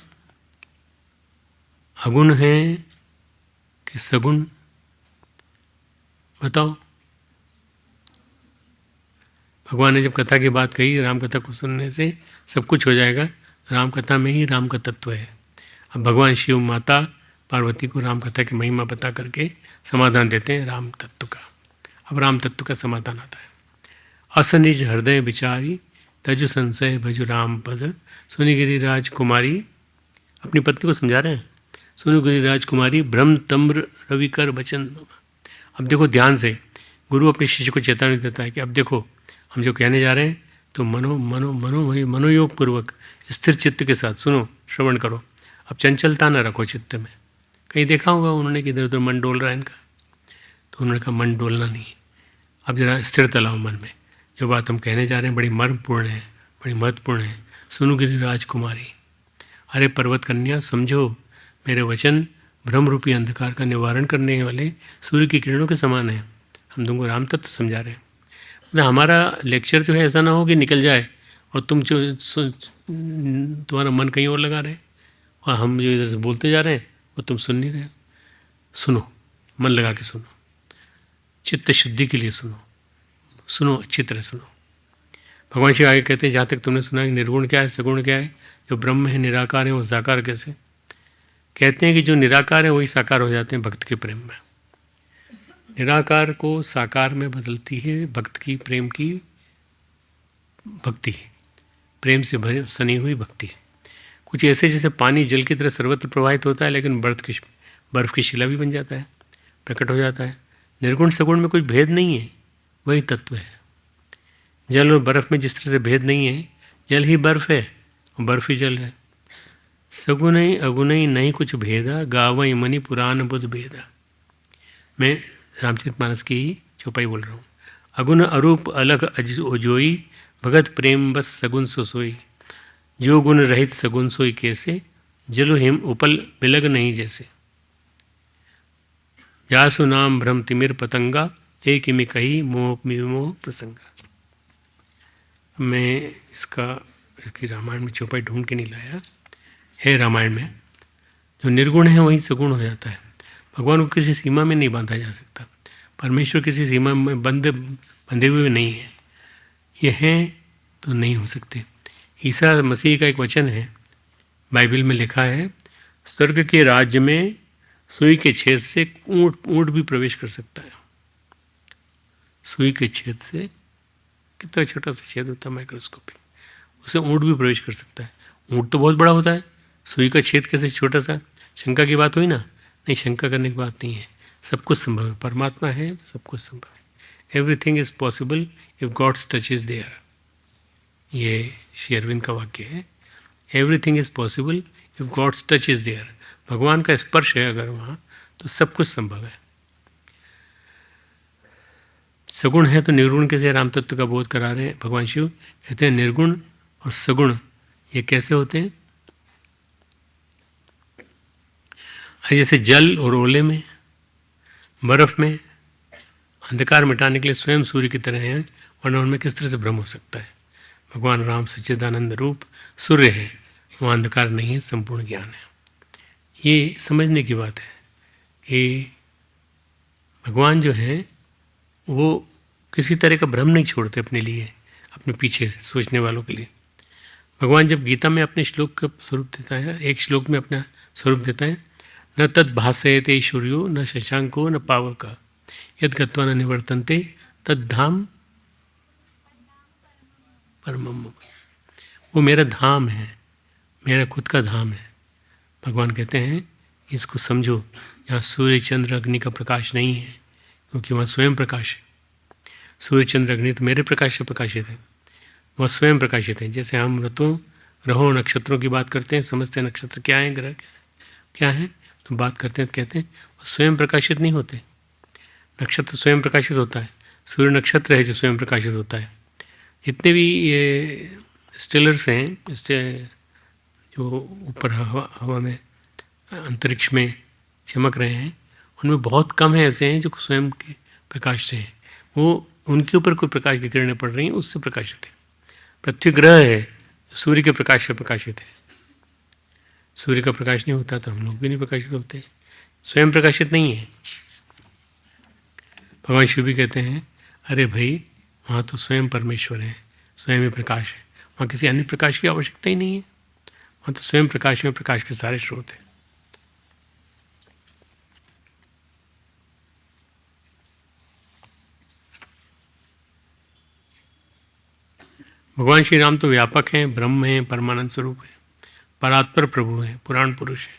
अगुण है कि सगुण? बताओ। भगवान ने जब कथा की बात कही, राम कथा को सुनने से सब कुछ हो जाएगा, राम कथा में ही राम का तत्व है। अब भगवान शिव माता पार्वती को राम कथा की महिमा बता करके समाधान देते हैं राम तत्व का। अब राम तत्व का समाधान आता है। असनिज हृदय विचारी, तजु संशय भजु राम पद। सुनि गिरिराज कुमारी, अपनी पत्नी को समझा रहे हैं। सुनि गिरिराज कुमारी, ब्रह्म तम्र रविकर वचन। अब देखो ध्यान से, गुरु अपने शिष्य को चेतावनी देता है कि अब देखो हम जो कहने जा रहे हैं तो मनोयोग पूर्वक स्थिर चित्त के साथ सुनो, श्रवण करो। अब चंचलता न रखो चित्त में। कहीं देखा होगा उन्होंने कि इधर उधर मन डोल रहा है इनका, तो उन्होंने कहा मन डोलना नहीं, अब जरा स्थिरता लाओ मन में। जो बात हम कहने जा रहे हैं बड़ी मर्मपूर्ण है, बड़ी महत्वपूर्ण है। सुनो गिरिराज कुमारी, अरे पर्वत कन्या समझो, मेरे वचन भ्रम रूपी अंधकार का निवारण करने वाले सूर्य की किरणों के समान है। हम तुमको राम तत्व समझा रहे हैं। मतलब हमारा लेक्चर जो है ऐसा ना हो कि निकल जाए और तुम जो तुम्हारा मन कहीं और लगा रहे और हम जो इधर से बोलते जा रहे हैं वो तुम सुन नहीं रहे। सुनो, मन लगा के सुनो, चित्त शुद्धि के लिए सुनो, सुनो अच्छी तरह सुनो। भगवान शिव आगे कहते हैं, जहाँ तक तुमने सुना कि निर्गुण क्या है, सगुण क्या है, जो ब्रह्म है निराकार है वो साकार कैसे। कहते हैं कि जो निराकार है वही साकार हो जाते हैं भक्त के प्रेम में। निराकार को साकार में बदलती है भक्त की प्रेम की भक्ति, प्रेम से भरी सनी हुई भक्ति। कुछ ऐसे जैसे पानी जल की तरह सर्वत्र प्रवाहित होता है, लेकिन बर्फ़ की शिला भी बन जाता है, प्रकट हो जाता है। निर्गुण सगुण में कोई भेद नहीं है, वही तत्व है। जल और बर्फ़ में जिस तरह से भेद नहीं है, जल ही बर्फ़ है और बर्फ़ ही जल है। सगुनई अगुनई नहीं कुछ भेदा, गावई मणि पुराण बुध भेदा। मैं रामचरितमानस की चौपाई बोल रहा हूँ। अगुण अरूप अलग अजोई, भगत प्रेम बस सगुन सोई। जो गुण रहित सगुन सोई कैसे, जलो हिम उपल बिलग नहीं जैसे। जासु नाम भ्रम तिमिर पतंगा, एक में कही मोह विमोह प्रसंगा। मैं इसकी रामायण में चौपाई ढूंढ के नहीं लाया है। रामायण में जो निर्गुण है वही सगुण हो जाता है। भगवान को किसी सीमा में नहीं बांधा जा सकता। परमेश्वर किसी सीमा में बंधे हुए नहीं है। ये हैं तो नहीं हो सकते। ईसा मसीह का एक वचन है, बाइबल में लिखा है, स्वर्ग के राज्य में सुई के छेद से ऊँट भी प्रवेश कर सकता है। सुई के छेद से, कितना छोटा सा छेद होता है माइक्रोस्कोपिक, उसे ऊँट भी प्रवेश कर सकता है। ऊँट तो बहुत बड़ा होता है, सुई का छेद कैसे छोटा सा। शंका की बात हुई ना? नहीं, शंका करने की बात नहीं है। सब कुछ संभव है। परमात्मा है तो सब कुछ संभव है। Everything is possible if God's touch is there. ये श्री अरविंद का वाक्य है। Everything is possible if God's touch is there. भगवान का स्पर्श है अगर वहाँ, तो सब कुछ संभव है। सगुण है तो निर्गुण कैसे राम तत्व का बोध करा रहे हैं भगवान शिव। कहते हैं निर्गुण और सगुण ये कैसे होते हैं। जैसे जल और ओले में, बर्फ में अंधकार मिटाने के लिए स्वयं सूर्य की तरह हैं, वरना उनमें किस तरह से भ्रम हो सकता है। भगवान राम सच्चिदानंद रूप सूर्य है, वहाँ अंधकार नहीं है, संपूर्ण ज्ञान है। ये समझने की बात है कि भगवान जो है वो किसी तरह का भ्रम नहीं छोड़ते अपने लिए, अपने पीछे सोचने वालों के लिए। भगवान जब गीता में अपने श्लोक का स्वरूप देता है, एक श्लोक में अपना स्वरूप देता है, न तद भासयते सूर्यो न शशांको न पावक यद गत्वा न निवर्तन्ते तद धाम परमम मम। वो मेरा धाम है, मेरा खुद का धाम है। भगवान कहते हैं इसको समझो, जहाँ सूर्य चंद्र अग्नि का प्रकाश नहीं है, क्योंकि वहाँ स्वयं प्रकाश है। सूर्य चंद्र अग्नि तो मेरे प्रकाश से प्रकाशित है, वह स्वयं प्रकाशित है। जैसे हम ग्रहों नक्षत्रों की बात करते हैं, समझते हैं नक्षत्र क्या है, ग्रह क्या है, तो बात करते हैं तो कहते हैं वो स्वयं प्रकाशित नहीं होते। नक्षत्र स्वयं प्रकाशित होता है, सूर्य नक्षत्र है जो स्वयं प्रकाशित होता है। जितने भी ये स्टेलर्स हैं, जो ऊपर हवा में अंतरिक्ष में चमक रहे हैं, उनमें बहुत कम है ऐसे हैं जो स्वयं के प्रकाश से हैं। वो उनके ऊपर कोई प्रकाश की किरणें पड़ रही हैं, उससे प्रकाशित है। पृथ्वी ग्रह है, सूर्य के प्रकाश से प्रकाशित है। सूर्य का प्रकाश नहीं होता तो हम लोग भी नहीं प्रकाशित होते, स्वयं प्रकाशित नहीं है। भगवान शिव भी कहते हैं अरे भाई वहाँ तो स्वयं परमेश्वर है, स्वयं ही प्रकाश है, वहाँ किसी अन्य प्रकाश की आवश्यकता ही नहीं है। वहाँ तो स्वयं प्रकाश में प्रकाश के सारे स्रोत हैं। भगवान श्री राम तो व्यापक हैं, ब्रह्म हैं, परमानंद स्वरूप हैं, परात्पर प्रभु हैं, पुराण पुरुष हैं।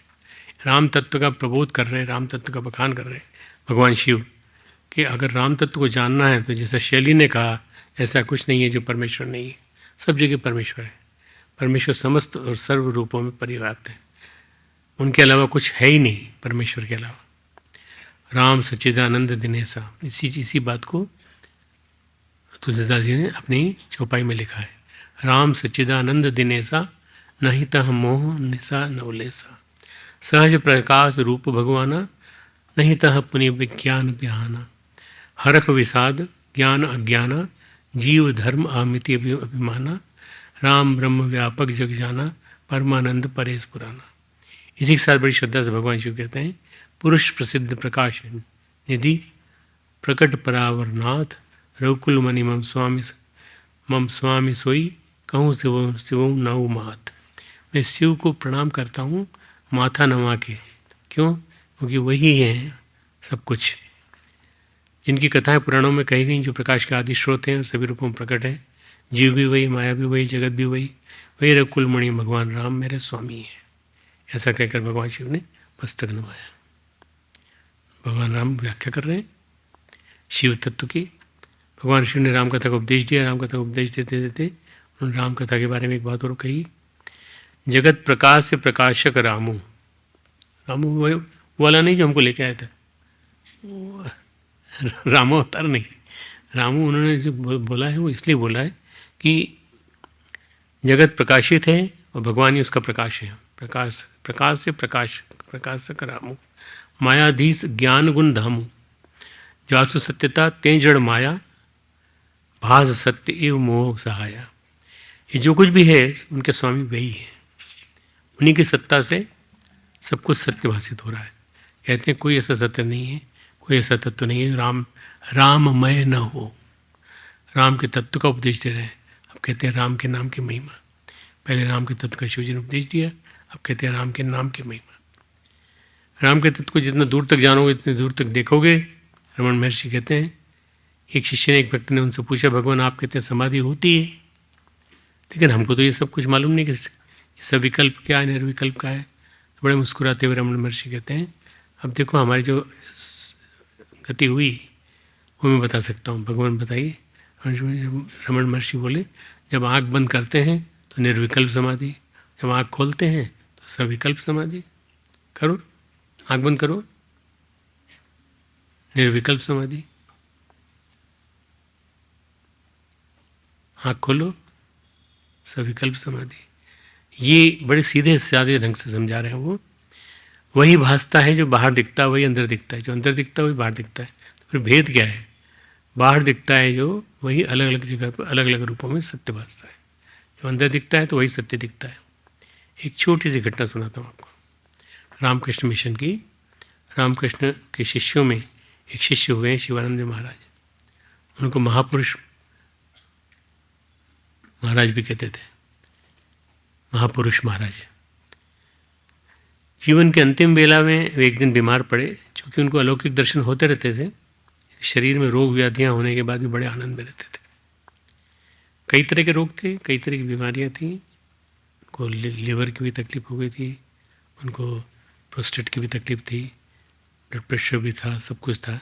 राम तत्व का प्रबोध कर रहे हैं, राम तत्व का बखान कर रहे हैं भगवान शिव कि अगर राम तत्व को जानना है तो जैसा शैली ने कहा, ऐसा कुछ नहीं है जो परमेश्वर नहीं है। सब जगह परमेश्वर है। परमेश्वर समस्त और सर्व रूपों में परिव्याप्त है, उनके अलावा कुछ है ही नहीं परमेश्वर के अलावा। राम सच्चिदानंद दिनेसा, इसी बात को तुलसीदास जी ने अपनी चौपाई में लिखा है। राम सच्चिदानंद दिनेसा नहीं तह मोह निशा नवलेसा, सहज प्रकाश रूप भगवाना नहीं तह पुनि विज्ञान बिहाना, हरख विषाद ज्ञान अज्ञाना जीव धर्म अमिति अभिमाना, राम ब्रह्म व्यापक जग जाना परमानंद परेश पुराना। इसी के साथ बड़ी श्रद्धा से भगवान शिव कहते हैं पुरुष प्रसिद्ध प्रकाश निधि प्रकट परावरनाथ रघुकुल मणि मम स्वामी सोई कहूँ शिव नव मात। मैं शिव को प्रणाम करता हूँ माथा नवा के। क्यों? क्योंकि वही हैं सब कुछ, जिनकी कथाएं पुराणों में कही गई, जो प्रकाश के आदि स्रोत हैं, सभी रूपों में प्रकट है। जीव भी वही, माया भी वही, जगत भी वही, वही रघुकुल मणि भगवान राम मेरे स्वामी हैं। ऐसा कहकर भगवान शिव ने मस्तक नवाया। भगवान राम व्याख्या कर रहे हैं शिव तत्व की। भगवान शिव ने राम कथा को उपदेश दिया। राम कथा को उपदेश देते देते उन्होंने राम कथा के बारे में एक बात और कही, जगत प्रकाश से प्रकाशक रामू। रामू वो वाला नहीं जो हमको लेके आया था, रामो अवतार नहीं। रामू उन्होंने जो बोला है वो इसलिए बोला है कि जगत प्रकाशित है और भगवान ही उसका प्रकाश है। प्रकाश से प्रकाशक रामू, मायाधीश ज्ञान गुण धामू, जासु सत्यता ते जड़ माया, भास सत्य एव मोह सहाया। ये जो कुछ भी है उनके स्वामी वही है, उन्हीं की सत्ता से सब कुछ सत्य भाषित हो रहा है। कहते हैं कोई ऐसा सत्य नहीं है, कोई ऐसा तत्व नहीं है राममय न हो। राम के तत्व का उपदेश दे रहे हैं। अब कहते हैं राम के नाम की महिमा। पहले राम के तत्व का शिव जी ने उपदेश दिया, अब कहते हैं राम के नाम की महिमा। राम के तत्व को जितना दूर तक जानोगे इतनी दूर तक देखोगे। रमन महर्षि कहते हैं एक शिष्य ने, एक व्यक्ति ने उनसे पूछा, भगवान आप कहते हैं समाधि होती है, लेकिन हमको तो ये सब कुछ मालूम नहीं कि ये सब विकल्प क्या है, निर्विकल्प क्या है। तो बड़े मुस्कुराते हुए रमन महर्षि कहते हैं अब देखो हमारी जो गति हुई वो मैं बता सकता हूँ, भगवान बताइए। रमन महर्षि बोले जब आँख बंद करते हैं तो निर्विकल्प समाधि, जब आँख खोलते हैं तो सविकल्प समाधि। करो, आँख बंद करो, निर्विकल्प समाधि, आँख खोलो, सविकल्प समाधि। ये बड़े सीधे साधे ढंग से समझा रहे हैं वो। वही भासता है जो बाहर दिखता है, वही अंदर दिखता है, जो अंदर दिखता है वही बाहर दिखता है। तो फिर भेद क्या है? बाहर दिखता है जो, वही अलग अलग जगह पर अलग अलग रूपों में सत्य भासता है। जो अंदर दिखता है तो वही सत्य दिखता है। एक छोटी सी घटना सुनाता हूँ आपको, रामकृष्ण मिशन की। रामकृष्ण के शिष्यों में एक शिष्य हुए हैं शिवानंद महाराज। उनको महापुरुष महाराज भी कहते थे, महापुरुष महाराज। जीवन के अंतिम वेला में वे एक दिन बीमार पड़े। चूँकि उनको अलौकिक दर्शन होते रहते थे, शरीर में रोग व्याधियाँ होने के बाद भी बड़े आनंद में रहते थे। कई तरह के रोग थे, कई तरह की बीमारियाँ थीं। उनको लिवर की भी तकलीफ हो गई थी, उनको प्रोस्टेट की भी तकलीफ थी, ब्लड प्रेशर भी था, सब कुछ था।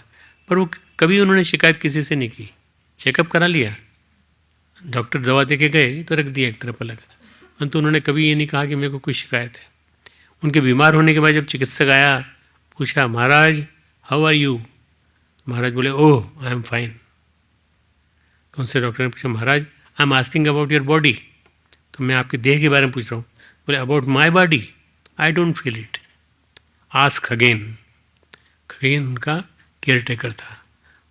पर वो कभी उन्होंने शिकायत किसी से नहीं की। चेकअप करा लिया, डॉक्टर दवा दे के गए तो रख दिया एक तरफ अलग। परंतु उन्होंने कभी ये नहीं कहा कि मेरे को कोई शिकायत है। उनके बीमार होने के बाद जब चिकित्सक आया, पूछा, महाराज हाउ आर यू? महाराज बोले, ओह आई एम फाइन। तो उनसे डॉक्टर ने पूछा, महाराज I am asking about your body. तो मैं आपके देह के बारे में पूछ रहा हूँ। बोले, about my body I don't feel it, ask Khagen. Khagen उनका केयर टेकर था,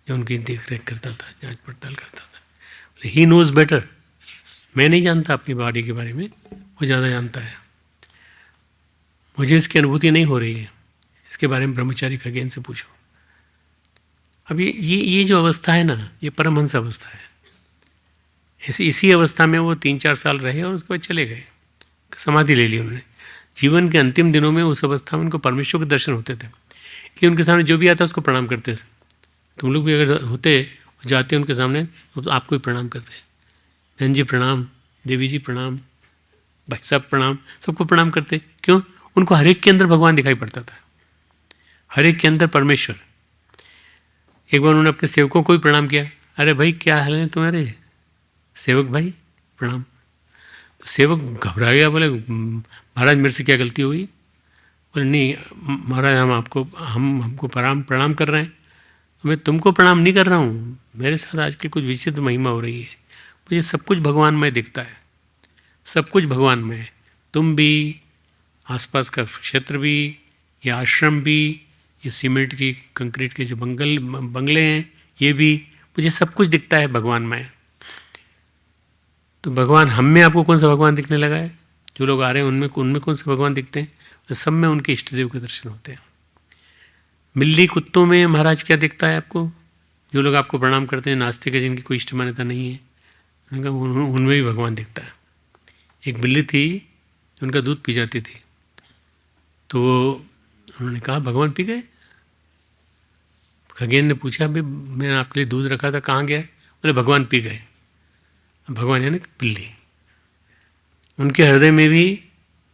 जो उनकी देख रेख करता था, जांच पड़ताल करता था। बोले, ही नोज बेटर। मैं नहीं जानता अपनी बॉडी के बारे में, वो ज़्यादा जानता है। मुझे इसकी अनुभूति नहीं हो रही है, इसके बारे में ब्रह्मचारी खगेन से पूछो। अब ये जो अवस्था है ना, ये परमहंस अवस्था है। इसी अवस्था में वो 3-4 साल रहे और उसके बाद चले गए, समाधि ले ली उन्होंने। जीवन के अंतिम दिनों में उस अवस्था में उनको परमेश्वर के दर्शन होते थे, इसलिए उनके सामने जो भी आता उसको प्रणाम करते थे। तुम लोग भी अगर होते, जाते उनके सामने तो आपको ही प्रणाम करते। बहन जी प्रणाम, देवी जी प्रणाम, भाई साहब प्रणाम, सबको प्रणाम करते। क्यों? उनको हर एक के अंदर भगवान दिखाई पड़ता था, हर एक के अंदर परमेश्वर। एक बार उन्होंने अपने सेवकों को भी प्रणाम किया। अरे भाई क्या हाल है तुम्हारे? सेवक भाई प्रणाम। तो सेवक घबरा गया, बोले, महाराज मेरे से क्या गलती हुई? बोले, नहीं महाराज हमको प्रणाम कर रहे हैं। मैं तुमको प्रणाम नहीं कर रहा हूँ, मेरे साथ आजकल कुछ विचित्र महिमा हो रही है। मुझे सब कुछ भगवान में दिखता है, सब कुछ भगवान में है। तुम भी, आसपास का क्षेत्र भी, ये आश्रम भी, ये सीमेंट की कंक्रीट के जो बंगले हैं, ये भी, मुझे सब कुछ दिखता है भगवान में। तो भगवान हम में आपको कौन सा भगवान दिखने लगा है? जो लोग आ रहे हैं उनमें कौन से भगवान दिखते हैं? तो सब में उनके इष्ट देव के दर्शन होते हैं। बिल्ली कुत्तों में महाराज क्या दिखता है आपको? जो लोग आपको प्रणाम करते हैं, नास्तिक है, जिनकी कोई इष्ट मान्यता नहीं है, उनमें भी भगवान दिखता है। एक बिल्ली थी, उनका दूध पी जाती थी, तो उन्होंने कहा, भगवान पी गए? खगेन ने पूछा, भाई मैंने आपके लिए दूध रखा था, कहाँ गया? बोले, भगवान पी गए। भगवान यानी बिल्ली। उनके हृदय में भी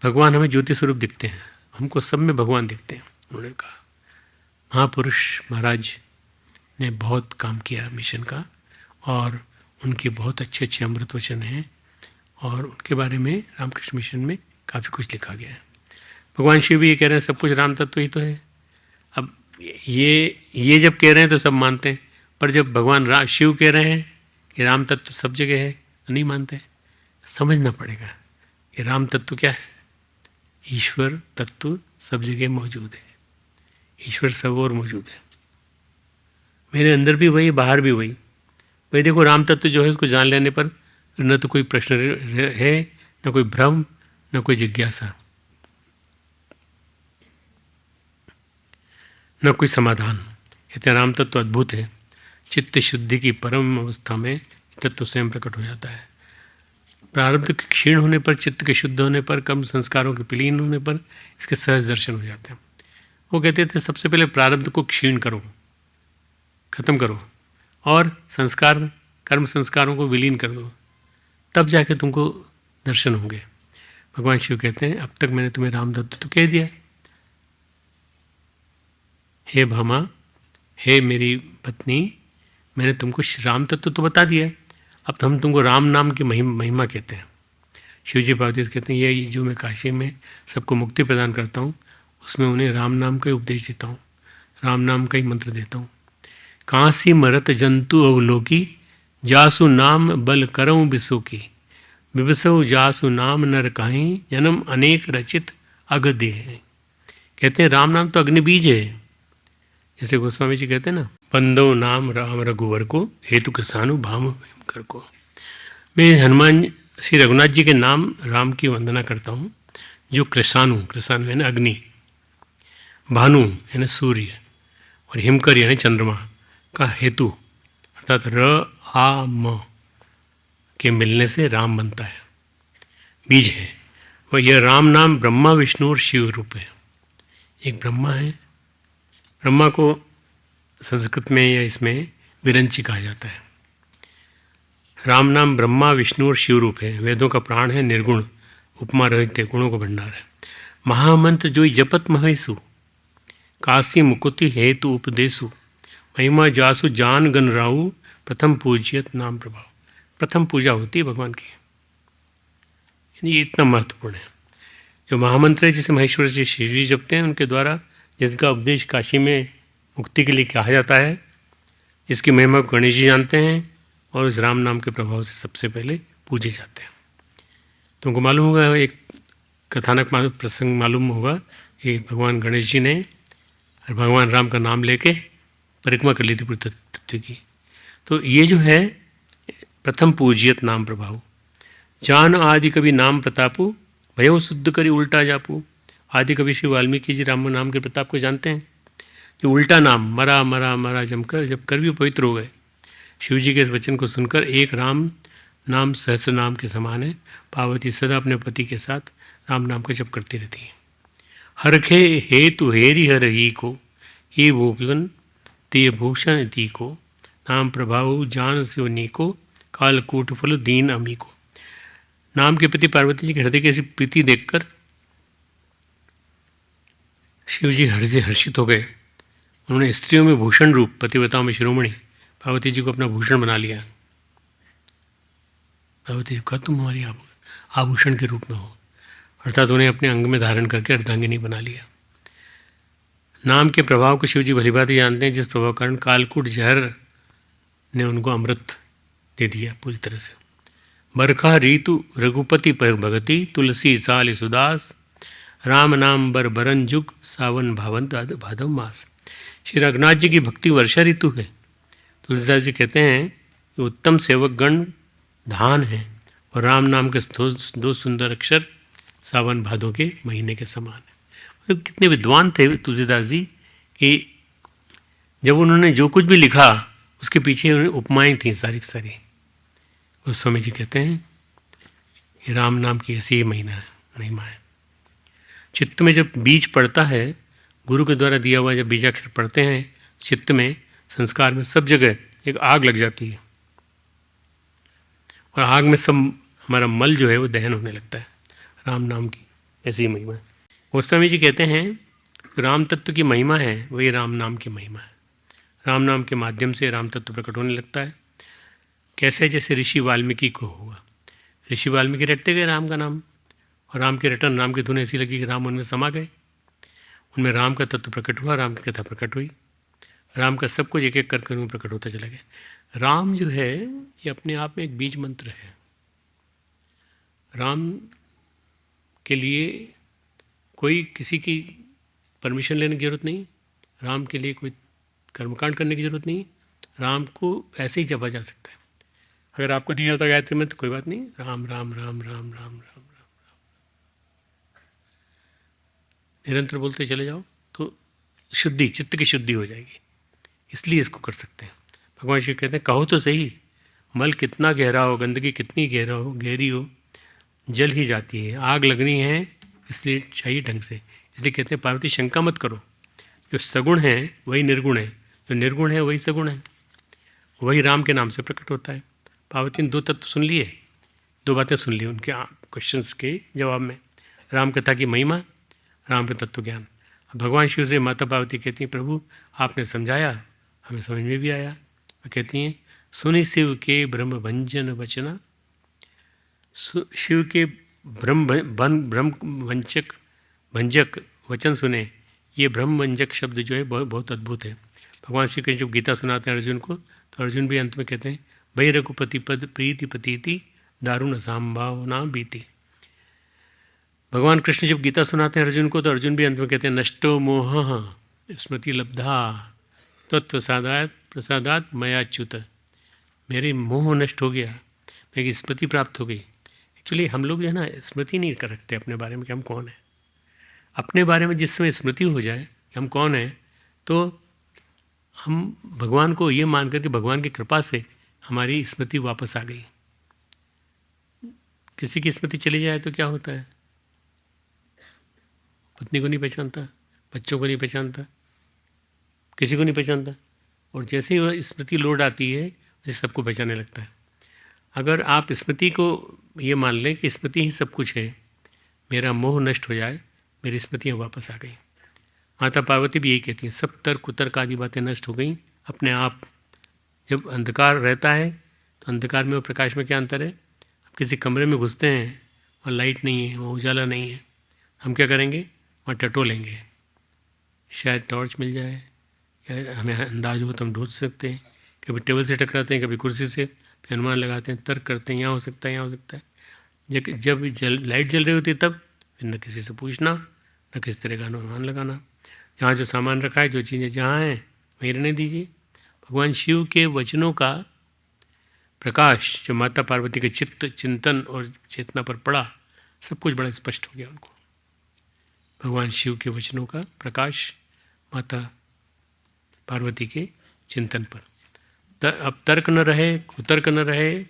भगवान हमें ज्योति स्वरूप दिखते हैं, हमको सब में भगवान दिखते हैं। उन्होंने कहा, महापुरुष महाराज ने बहुत काम किया मिशन का, और उनके बहुत अच्छे अच्छे अमृत वचन हैं, और उनके बारे में रामकृष्ण मिशन में काफ़ी कुछ लिखा गया है। भगवान शिव भी ये कह रहे हैं सब कुछ राम तत्व ही तो है। अब ये जब कह रहे हैं तो सब मानते हैं, पर जब भगवान शिव कह रहे हैं कि राम तत्व सब जगह है तो नहीं मानते। समझना पड़ेगा कि राम तत्व क्या है। ईश्वर तत्व सब जगह मौजूद है, ईश्वर सब और मौजूद है। मेरे अंदर भी वही, बाहर भी वही। भाई देखो, राम तत्व जो है उसको जान लेने पर न तो कोई प्रश्न है, न कोई भ्रम, न कोई जिज्ञासा, न कोई समाधान। कहते हैं राम तत्व अद्भुत है। चित्त शुद्धि की परम अवस्था में तत्व स्वयं प्रकट हो जाता है। प्रारब्ध के क्षीण होने पर, चित्त के शुद्ध होने पर, कर्म संस्कारों के विलीन होने पर इसके सहज दर्शन हो जाते हैं। वो कहते थे सबसे पहले प्रारब्ध को क्षीण करो, खत्म करो, और संस्कार, कर्म संस्कारों को विलीन कर दो, तब जाके तुमको दर्शन होंगे। भगवान शिव कहते हैं अब तक मैंने तुम्हें राम तत्व तो कह दिया, हे भामा, हे मेरी पत्नी, मैंने तुमको राम तत्व तो बता दिया, अब तो हम तुमको राम नाम की महिमा कहते हैं। शिवजी पार्वती कहते हैं ये जो मैं काशी में सबको मुक्ति प्रदान करता हूँ, उसमें उन्हें राम नाम का ही उपदेश देता हूँ, राम नाम का ही मंत्र देता हूँ। कांसी मरत जंतु अवलोकी, जासु नाम बल करऊँ बिसोकी, बिबसऊ जासु नाम नर काहीं, जन्म अनेक रचित अग देह। कहते हैं राम नाम तो अग्निबीज है। जैसे गोस्वामी जी कहते हैं ना, बंदो नाम राम रघुवर को, हेतु किसानु भाम कर को। मैं हनुमान श्री रघुनाथ जी के नाम राम की वंदना करता हूँ, जो कृषाणु यानी अग्नि, भानु यानी सूर्य, और हिमकर यानी चंद्रमा का हेतु अर्थात र आ म के मिलने से राम बनता है, बीज है। वह यह राम नाम ब्रह्मा विष्णु और शिव रूप है। एक ब्रह्मा है, ब्रह्मा को संस्कृत में या इसमें विरंची कहा जाता है। राम नाम ब्रह्मा विष्णु और शिव रूप है, वेदों का प्राण है, निर्गुण, उपमा रहित है, गुणों का भंडार है। महामंत्र जो जपत महैसु, काशी मुकुति हेतु उपदेशु, महिमा जासु जान गण राहु, प्रथम पूज्यत नाम प्रभाव। प्रथम पूजा होती है भगवान की, ये इतना महत्वपूर्ण है। जो महामंत्र है जिसे महेश्वर जी शिव जी जपते हैं, उनके द्वारा जिसका उपदेश काशी में मुक्ति के लिए कहा जाता है, जिसकी महिमा गणेश जी जानते हैं और इस राम नाम के प्रभाव से सबसे पहले पूजे जाते हैं। तुमको मालूम होगा, एक कथानक प्रसंग मालूम होगा कि भगवान गणेश जी ने और भगवान राम का नाम लेके परिक्रमा कर ली थी पूरी पृथ्वी की। तो ये जो है प्रथम पूजियत नाम प्रभाव, जान आदि कवि नाम प्रतापु, भयो शुद्ध करी उल्टा जापू। आदि कवि श्री वाल्मीकि जी राम नाम के प्रताप को जानते हैं। जो उल्टा नाम मरा मरा मरा जमकर जब कर भी पवित्र हो गए, शिव जी के इस वचन को सुनकर एक राम नाम सहस्र नाम के समान है। पार्वती सदा अपने पति के साथ राम नाम का जप करती रहती है। हरखे हेतु हेरी हर ही को, ये भूगन ते भूषण ती को, नाम प्रभाव जान शिव नीको, कालकूट फल दीन अमी को। नाम के प्रति पार्वती जी के हृदय की ऐसी प्रीति देखकर शिव जी हर्षित हो गए। उन्होंने स्त्रियों में भूषण रूप, पतिव्रताओं में शिरोमणि पार्वती जी को अपना भूषण बना लिया। पार्वती जी कहा तुम हमारी आभूषण के रूप में हो, अर्थात उन्हें अपने अंग में धारण करके अर्धांगिनी बना लिया। नाम के प्रभाव को शिव जी भली भांति जानते हैं, जिस प्रभाव के कारण कालकूट जहर ने उनको अमृत दे दिया पूरी तरह से। बरखा ऋतु रघुपति भगति, तुलसी साल सुदास, राम नाम बर बरन जुग, सावन भावन भादव मास। श्री रघुनाथ जी की भक्ति वर्षा ऋतु है। तुलसीदास जी कहते हैं कि उत्तम सेवक गण धान है और राम नाम के दो सुंदर अक्षर सावन भादों के महीने के समान है। मतलब कितने विद्वान थे तुलसीदास जी कि जब उन्होंने जो कुछ भी लिखा उसके पीछे उपमाएं थीं सारी की सारी। गोस्वामी जी कहते हैं कि राम नाम की ऐसी महिमा है। चित्त में जब बीज पड़ता है, गुरु के द्वारा दिया हुआ जब बीजाक्षर पढ़ते हैं चित्त में, संस्कार में, सब जगह एक आग लग जाती है और आग में सब हमारा मल जो है वो दहन होने लगता है। राम नाम की ऐसी महिमा है। गोस्वामी जी कहते हैं राम तत्व की महिमा है वही राम नाम की महिमा है। राम नाम के माध्यम से राम तत्व प्रकट होने लगता है। कैसे? जैसे ऋषि वाल्मीकि को हुआ। ऋषि वाल्मीकि रटते गए राम का नाम और राम के रटन, राम की धुन ऐसी लगी कि राम उनमें समा गए। उनमें राम का तत्व प्रकट हुआ, राम की कथा प्रकट हुई, राम का सब कुछ एक एक करके उनमें प्रकट होता चला गया। राम जो है ये अपने आप में एक बीज मंत्र है। राम के लिए कोई किसी की परमिशन लेने की जरूरत नहीं, राम के लिए कोई कर्मकांड करने की जरूरत नहीं। राम को ऐसे ही जपा जा सकता है। अगर आपको नहीं आता गायत्री में तो कोई बात नहीं, राम राम राम राम राम राम राम निरंतर बोलते चले जाओ तो शुद्धि, चित्त की शुद्धि हो जाएगी। इसलिए इसको कर सकते हैं। भगवान शिव कहते हैं कहो तो सही, मल कितना गहरा हो, गंदगी कितनी गहरी हो, जल ही जाती है। आग लगनी है इसलिए चाहिए ढंग से। इसलिए कहते हैं पार्वती शंका मत करो, जो सगुण है वही निर्गुण है, जो निर्गुण है वही सगुण है, वही राम के नाम से प्रकट होता है। पार्वती ने दो तत्व सुन लिए, दो बातें सुन ली उनके क्वेश्चंस के जवाब में। राम कथा की महिमा, राम के तत्व ज्ञान। भगवान शिव से माता पार्वती कहती हैं प्रभु आपने समझाया, हमें समझ में भी आया। वो कहती हैं सुनि शिव के ब्रह्म भंजन वचना, शिव के ब्रह्म भंजक वचन सुने। ये ब्रह्म भंजक शब्द जो है बहुत अद्भुत है। भगवान श्री कृष्ण जब गीता सुनाते हैं अर्जुन को, तो अर्जुन भी अंत में कहते हैं भई रघुपति पद प्रीति पतीति दारुण संभावना बीती। भगवान कृष्ण जब गीता सुनाते हैं अर्जुन को, तो अर्जुन भी अंत में कहते हैं नष्टो मोह स्मृति लब्धा प्रसादात मयाच्युत। मेरे मोह नष्ट हो गया, मेरी स्मृति प्राप्त हो गई। एक्चुअली हम लोग जो है ना स्मृति नहीं कर रखते अपने बारे में कि हम कौन हैं। अपने बारे में जिस समय स्मृति हो जाए कि हम कौन हैं, तो हम भगवान को ये मान करके भगवान की कृपा से हमारी स्मृति वापस आ गई। किसी की स्मृति चली जाए तो क्या होता है? पत्नी को नहीं पहचानता, बच्चों को नहीं पहचानता, किसी को नहीं पहचानता, और जैसे ही वह स्मृति लौट आती है वैसे सबको पहचानने लगता है। अगर आप स्मृति को ये मान लें कि स्मृति ही सब कुछ है, मेरा मोह नष्ट हो जाए, मेरी स्मृतियाँ वापस आ गई। माता पार्वती भी यही कहती हैं, सब तर्क कुतर्क आदि बातें नष्ट हो गई अपने आप। जब अंधकार रहता है तो अंधकार में और प्रकाश में क्या अंतर है? आप किसी कमरे में घुसते हैं, वहाँ लाइट नहीं है, वहाँ उजाला नहीं है, हम क्या करेंगे? वहाँ टटोलेंगे, शायद टॉर्च मिल जाए या हमें अंदाज हो तो हम ढूंढ सकते हैं। कभी टेबल से टकराते हैं, कभी कुर्सी से, फिर अनुमान लगाते हैं, तर्क करते हैं, यहाँ हो सकता है, यहाँ हो सकता है। जब लाइट जल रही होती है तब फिर न किसी से पूछना, न किसी तरह का अनुमान लगाना। यहाँ जो सामान रखा है, जो चीज़ें जहाँ हैं वहीं रहने दीजिए। भगवान शिव के वचनों का प्रकाश जो माता पार्वती के चित्त, चिंतन और चेतना पर पड़ा, सब कुछ बड़ा स्पष्ट हो गया उनको। भगवान शिव के वचनों का प्रकाश माता पार्वती के चिंतन पर। अब तर्क न रहे, कुतर्क न रहे,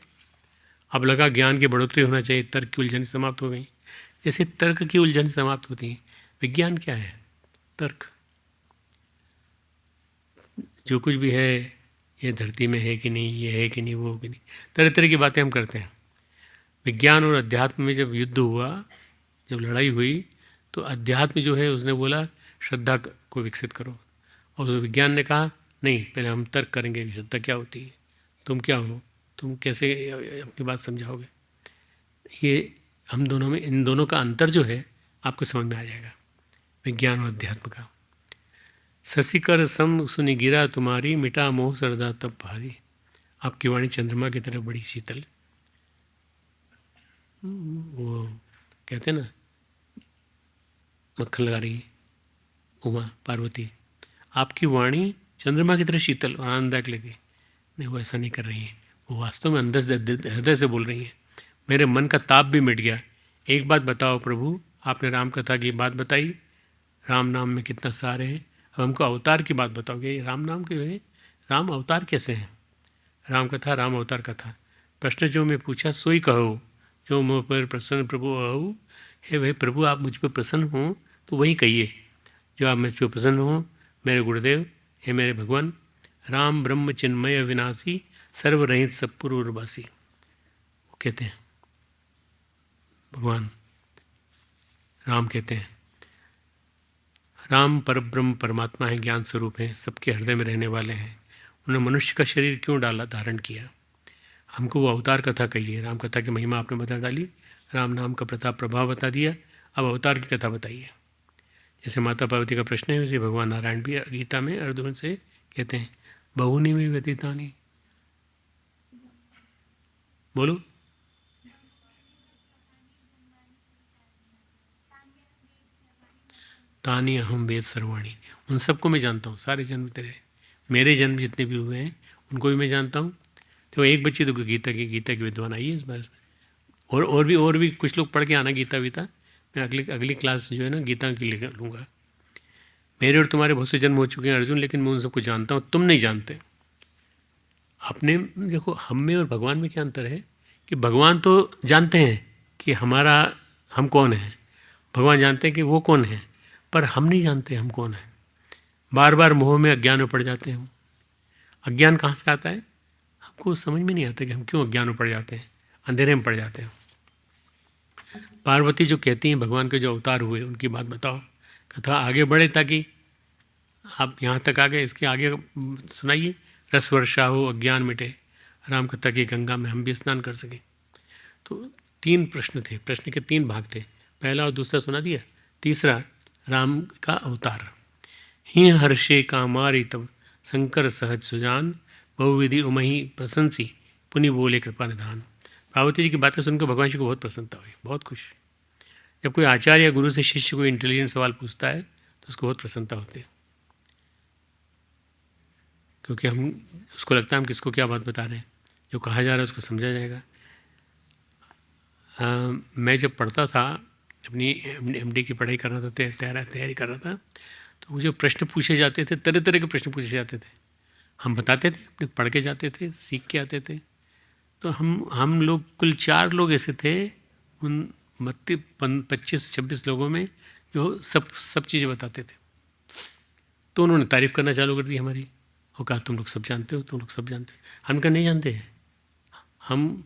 अब लगा ज्ञान की बढ़ोतरी होना चाहिए, तर्क की उलझन समाप्त हो गई। जैसे तर्क की उलझन समाप्त होती है, विज्ञान क्या है? तर्क। जो कुछ भी है, ये धरती में है कि नहीं, ये है कि नहीं, वो हो कि नहीं, तरह तरह की बातें हम करते हैं। विज्ञान और अध्यात्म में जब युद्ध हुआ, जब लड़ाई हुई, तो अध्यात्म जो है उसने बोला श्रद्धा को विकसित करो, और विज्ञान ने कहा नहीं, पहले हम तर्क करेंगे श्रद्धा क्या होती है, तुम क्या हो, तुम कैसे अपनी बात समझाओगे। ये हम दोनों में, इन दोनों का अंतर जो है आपको समझ में आ जाएगा, विज्ञान और अध्यात्म का। शशिकर सम सुनि गिरा तुम्हारी, मिटा मोह सरदा तब भारी। आपकी वाणी चंद्रमा की तरह बड़ी शीतल। वो कहते हैं ना, मक्खन लगा रही उमा पार्वती, आपकी वाणी चंद्रमा की तरह शीतल और आनंददायक लगी। नहीं, वो ऐसा नहीं कर रही हैं, वो वास्तव में अंदर से, हृदय से बोल रही हैं। मेरे मन का ताप भी मिट गया। एक बात बताओ प्रभु, आपने राम कथा की बात बताई, राम नाम में कितना सार है, अब हमको अवतार की बात बताओगे। राम नाम के है, राम अवतार कैसे हैं? राम कथा, राम अवतार कथा। प्रश्न जो मैं पूछा सोई कहो, जो मुँह पर प्रसन्न प्रभु अहो। हे भाई प्रभु, आप मुझ पर प्रसन्न हों तो वही कहिए जो आप मुझ पर प्रसन्न हों। मेरे गुरुदेव, हे मेरे भगवान, राम ब्रह्म चिन्मय अविनाशी, सर्वरहित सत्पुर उर्वासी। वो कहते हैं, भगवान राम कहते हैं, राम परब्रह्म परमात्मा है, ज्ञान स्वरूप हैं, सबके हृदय में रहने वाले हैं। उन्होंने मनुष्य का शरीर क्यों डाला, धारण किया? हमको वो अवतार कथा कहिए। राम कथा की महिमा आपने बता डाली, राम नाम का प्रताप प्रभाव बता दिया, अब अवतार की कथा बताइए। जैसे माता पार्वती का प्रश्न है, वैसे भगवान नारायण भी गीता में अर्जुन से कहते हैं, बहुनी में व्यतीतानी, बोलो। तानी अहम वेद सर्वाणी, उन सबको मैं जानता हूँ, सारे जन्म तेरे, मेरे जन्म जितने भी हुए हैं उनको भी मैं जानता हूँ। तो एक बच्ची तो गीता की विद्वान आई है इस बार, और भी कुछ लोग पढ़ के आना गीता वीता। मैं अगली क्लास जो है ना गीता की लूँगा। मेरे और तुम्हारे बहुत से जन्म हो चुके हैं अर्जुन, लेकिन मैं उन सबको जानता हूँ, तुम नहीं जानते। अपने देखो, हम में और भगवान में क्या अंतर है कि भगवान तो जानते हैं कि हम कौन हैं, भगवान जानते हैं कि वो कौन है, पर हम नहीं जानते हम कौन हैं। बार बार मोह में, अज्ञान में पड़ जाते हैं हम। अज्ञान कहाँ से आता है? हमको समझ में नहीं आता कि हम क्यों अज्ञान में पड़ जाते हैं, अंधेरे में पड़ जाते हैं। पार्वती जो कहती हैं भगवान के जो अवतार हुए उनकी बात बताओ, कथा आगे बढ़े, ताकि आप यहाँ तक आ गए, इसके आगे सुनाइए। रस वर्षा हो, अज्ञान मिटे, राम कथा की गंगा में हम भी स्नान कर सकें। तो 3 प्रश्न थे, प्रश्न के 3 भाग थे, पहला और दूसरा सुना दिया, तीसरा राम का अवतार। ही हर्षे कामारी तब शंकर सहज सुजान, बहुविधि उमही प्रशंसी, पुनि बोले कृपा निधान। पार्वती जी की बातें सुनकर भगवान जी को बहुत प्रसन्नता हुई, बहुत खुश। जब कोई आचार्य या गुरु से शिष्य कोई इंटेलिजेंट सवाल पूछता है तो उसको बहुत प्रसन्नता होती है, क्योंकि हम उसको लगता है हम किसको क्या बात बता रहे हैं, जो कहा जा रहा है उसको समझा जाएगा। मैं जब पढ़ता था, अपनी MD की पढ़ाई कर रहा था, तैयारी कर रहा था, तो मुझे प्रश्न पूछे जाते थे, तरह तरह के प्रश्न पूछे जाते थे। हम बताते थे, अपने पढ़ के जाते थे, सीख के आते थे। तो हम लोग कुल 4 लोग ऐसे थे उन 25-26 लोगों में जो सब चीज़ें बताते थे। तो उन्होंने तारीफ़ करना चालू कर दी हमारी, और कहा तुम लोग सब जानते हो, तुम लोग सब जानते हो। हम कहा नहीं जानते हैं, हम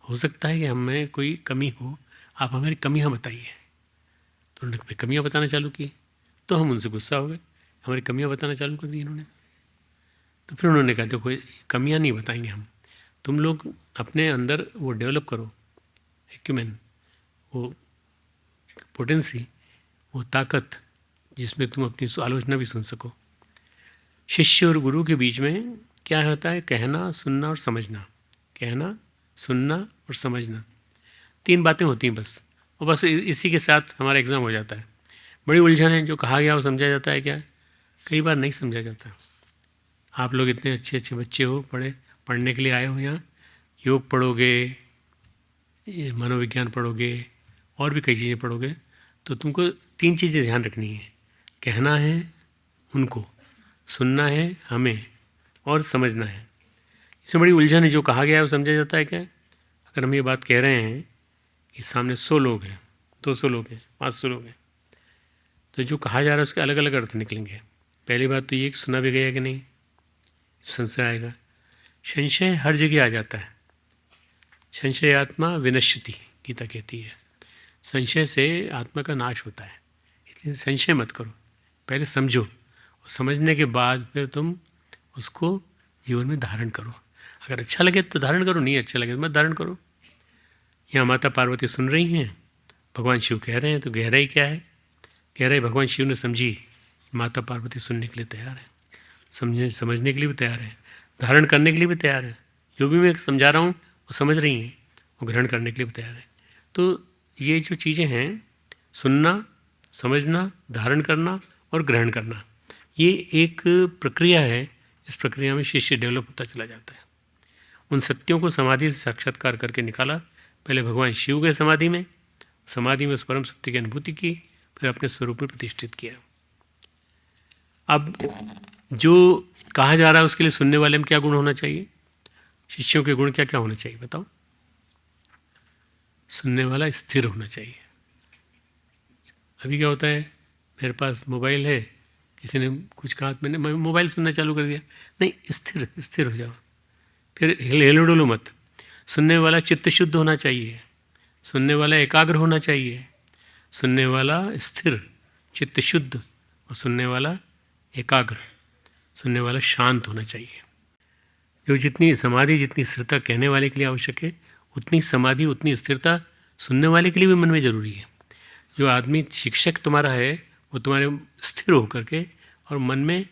हो सकता है कि हम में कोई कमी हो, आप हमारी कमियां बताइए। तो उन्होंने फिर कमियां बताना चालू की, तो हम उनसे गुस्सा हो गए, हमारी कमियां बताना चालू कर दी इन्होंने। तो फिर उन्होंने कहा देखो कमियां नहीं बताएंगे हम, तुम लोग अपने अंदर वो डेवलप करो, एक्यूमेन, वो पोटेंसी, वो ताकत जिसमें तुम अपनी आलोचना भी सुन सको। शिष्य और गुरु के बीच में क्या होता है? कहना, सुनना और समझना। कहना, सुनना और समझना, 3 बातें होती हैं बस, और बस इसी के साथ हमारा एग्ज़ाम हो जाता है। बड़ी उलझन है, जो कहा गया वो समझा जाता है क्या? कई बार नहीं समझा जाता। आप लोग इतने अच्छे अच्छे बच्चे हो, पढ़ने के लिए आए हो यहाँ, योग पढ़ोगे, मनोविज्ञान पढ़ोगे, और भी कई चीज़ें पढ़ोगे, तो तुमको 3 चीज़ें ध्यान रखनी है। कहना है उनको, सुनना है हमें, और समझना है। इसमें बड़ी उलझन है, जो कहा गया है वो समझा जाता है क्या? अगर हम ये बात कह रहे हैं कि सामने 100 लोग हैं, 200 लोग हैं, 500 लोग हैं, तो जो कहा जा रहा है उसके अलग अलग अर्थ निकलेंगे। पहली बात तो ये कि सुना भी गया कि नहीं, संशय आएगा। संशय हर जगह आ जाता है। संशय आत्मा विनश्यति, गीता कहती है, संशय से आत्मा का नाश होता है। इसलिए संशय मत करो, पहले समझो, और समझने के बाद फिर तुम उसको जीवन में धारण करो। अगर अच्छा लगे तो धारण करो, नहीं अच्छा लगे तो मत धारण करो। यहाँ माता पार्वती सुन रही हैं, भगवान शिव कह रहे हैं, तो गहराई क्या है? गहराई भगवान शिव ने समझी, माता पार्वती सुनने के लिए तैयार है, समझने के लिए भी तैयार है, धारण करने के लिए भी तैयार है। जो भी मैं समझा रहा हूँ वो समझ रही हैं, वो ग्रहण करने के लिए भी तैयार है। तो ये जो चीज़ें हैं, सुनना, समझना, धारण करना और ग्रहण करना, ये एक प्रक्रिया है। इस प्रक्रिया में शिष्य डेवलप होता चला जाता है। उन सत्यों को समाधि से साक्षात्कार करके निकाला। पहले भगवान शिव गए समाधि में उस परम सत्य की अनुभूति की, फिर अपने स्वरूप में प्रतिष्ठित किया। अब जो कहा जा रहा है उसके लिए सुनने वाले में क्या गुण होना चाहिए? शिष्यों के गुण क्या क्या होने चाहिए बताओ? सुनने वाला स्थिर होना चाहिए। अभी क्या होता है, मेरे पास मोबाइल है, किसी ने कुछ कहा, मैंने मोबाइल सुनना चालू कर दिया। नहीं, स्थिर हो जाओ, फिर हिलो डुलो मत। सुनने वाला चित्त शुद्ध होना चाहिए, सुनने वाला एकाग्र होना चाहिए, सुनने वाला स्थिर चित्त शुद्ध, और सुनने वाला एकाग्र, सुनने वाला शांत होना चाहिए। जो जितनी समाधि, जितनी स्थिरता कहने वाले के लिए आवश्यक है, उतनी समाधि, उतनी स्थिरता सुनने वाले के लिए भी मन में ज़रूरी है। जो आदमी शिक्षक तुम्हारा है, वो तुम्हारे स्थिर होकर के और मन में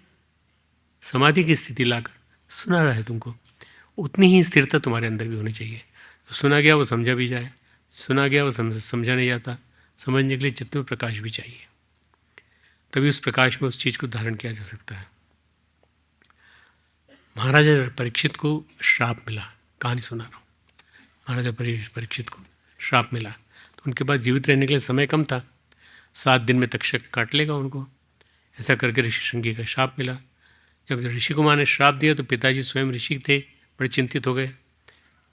समाधि की स्थिति लाकर सुना रहा है तुमको, उतनी ही स्थिरता तुम्हारे अंदर भी होनी चाहिए। तो सुना गया वो समझा भी जाए, सुना गया वो समझा नहीं जाता, समझने के लिए चित्त में प्रकाश भी चाहिए, तभी उस प्रकाश में उस चीज़ को धारण किया जा सकता है। महाराजा परीक्षित को श्राप मिला, कहानी सुना रहा हूँ। महाराजा परीक्षित को श्राप मिला, तो उनके पास जीवित रहने के लिए समय कम था, 7 दिन में तक्षक काट लेगा उनको। ऐसा करके ऋषि श्रृंगी का श्राप मिला। जब ऋषि कुमार ने श्राप दिया तो पिताजी स्वयं ऋषि थे, बड़े चिंतित हो गए।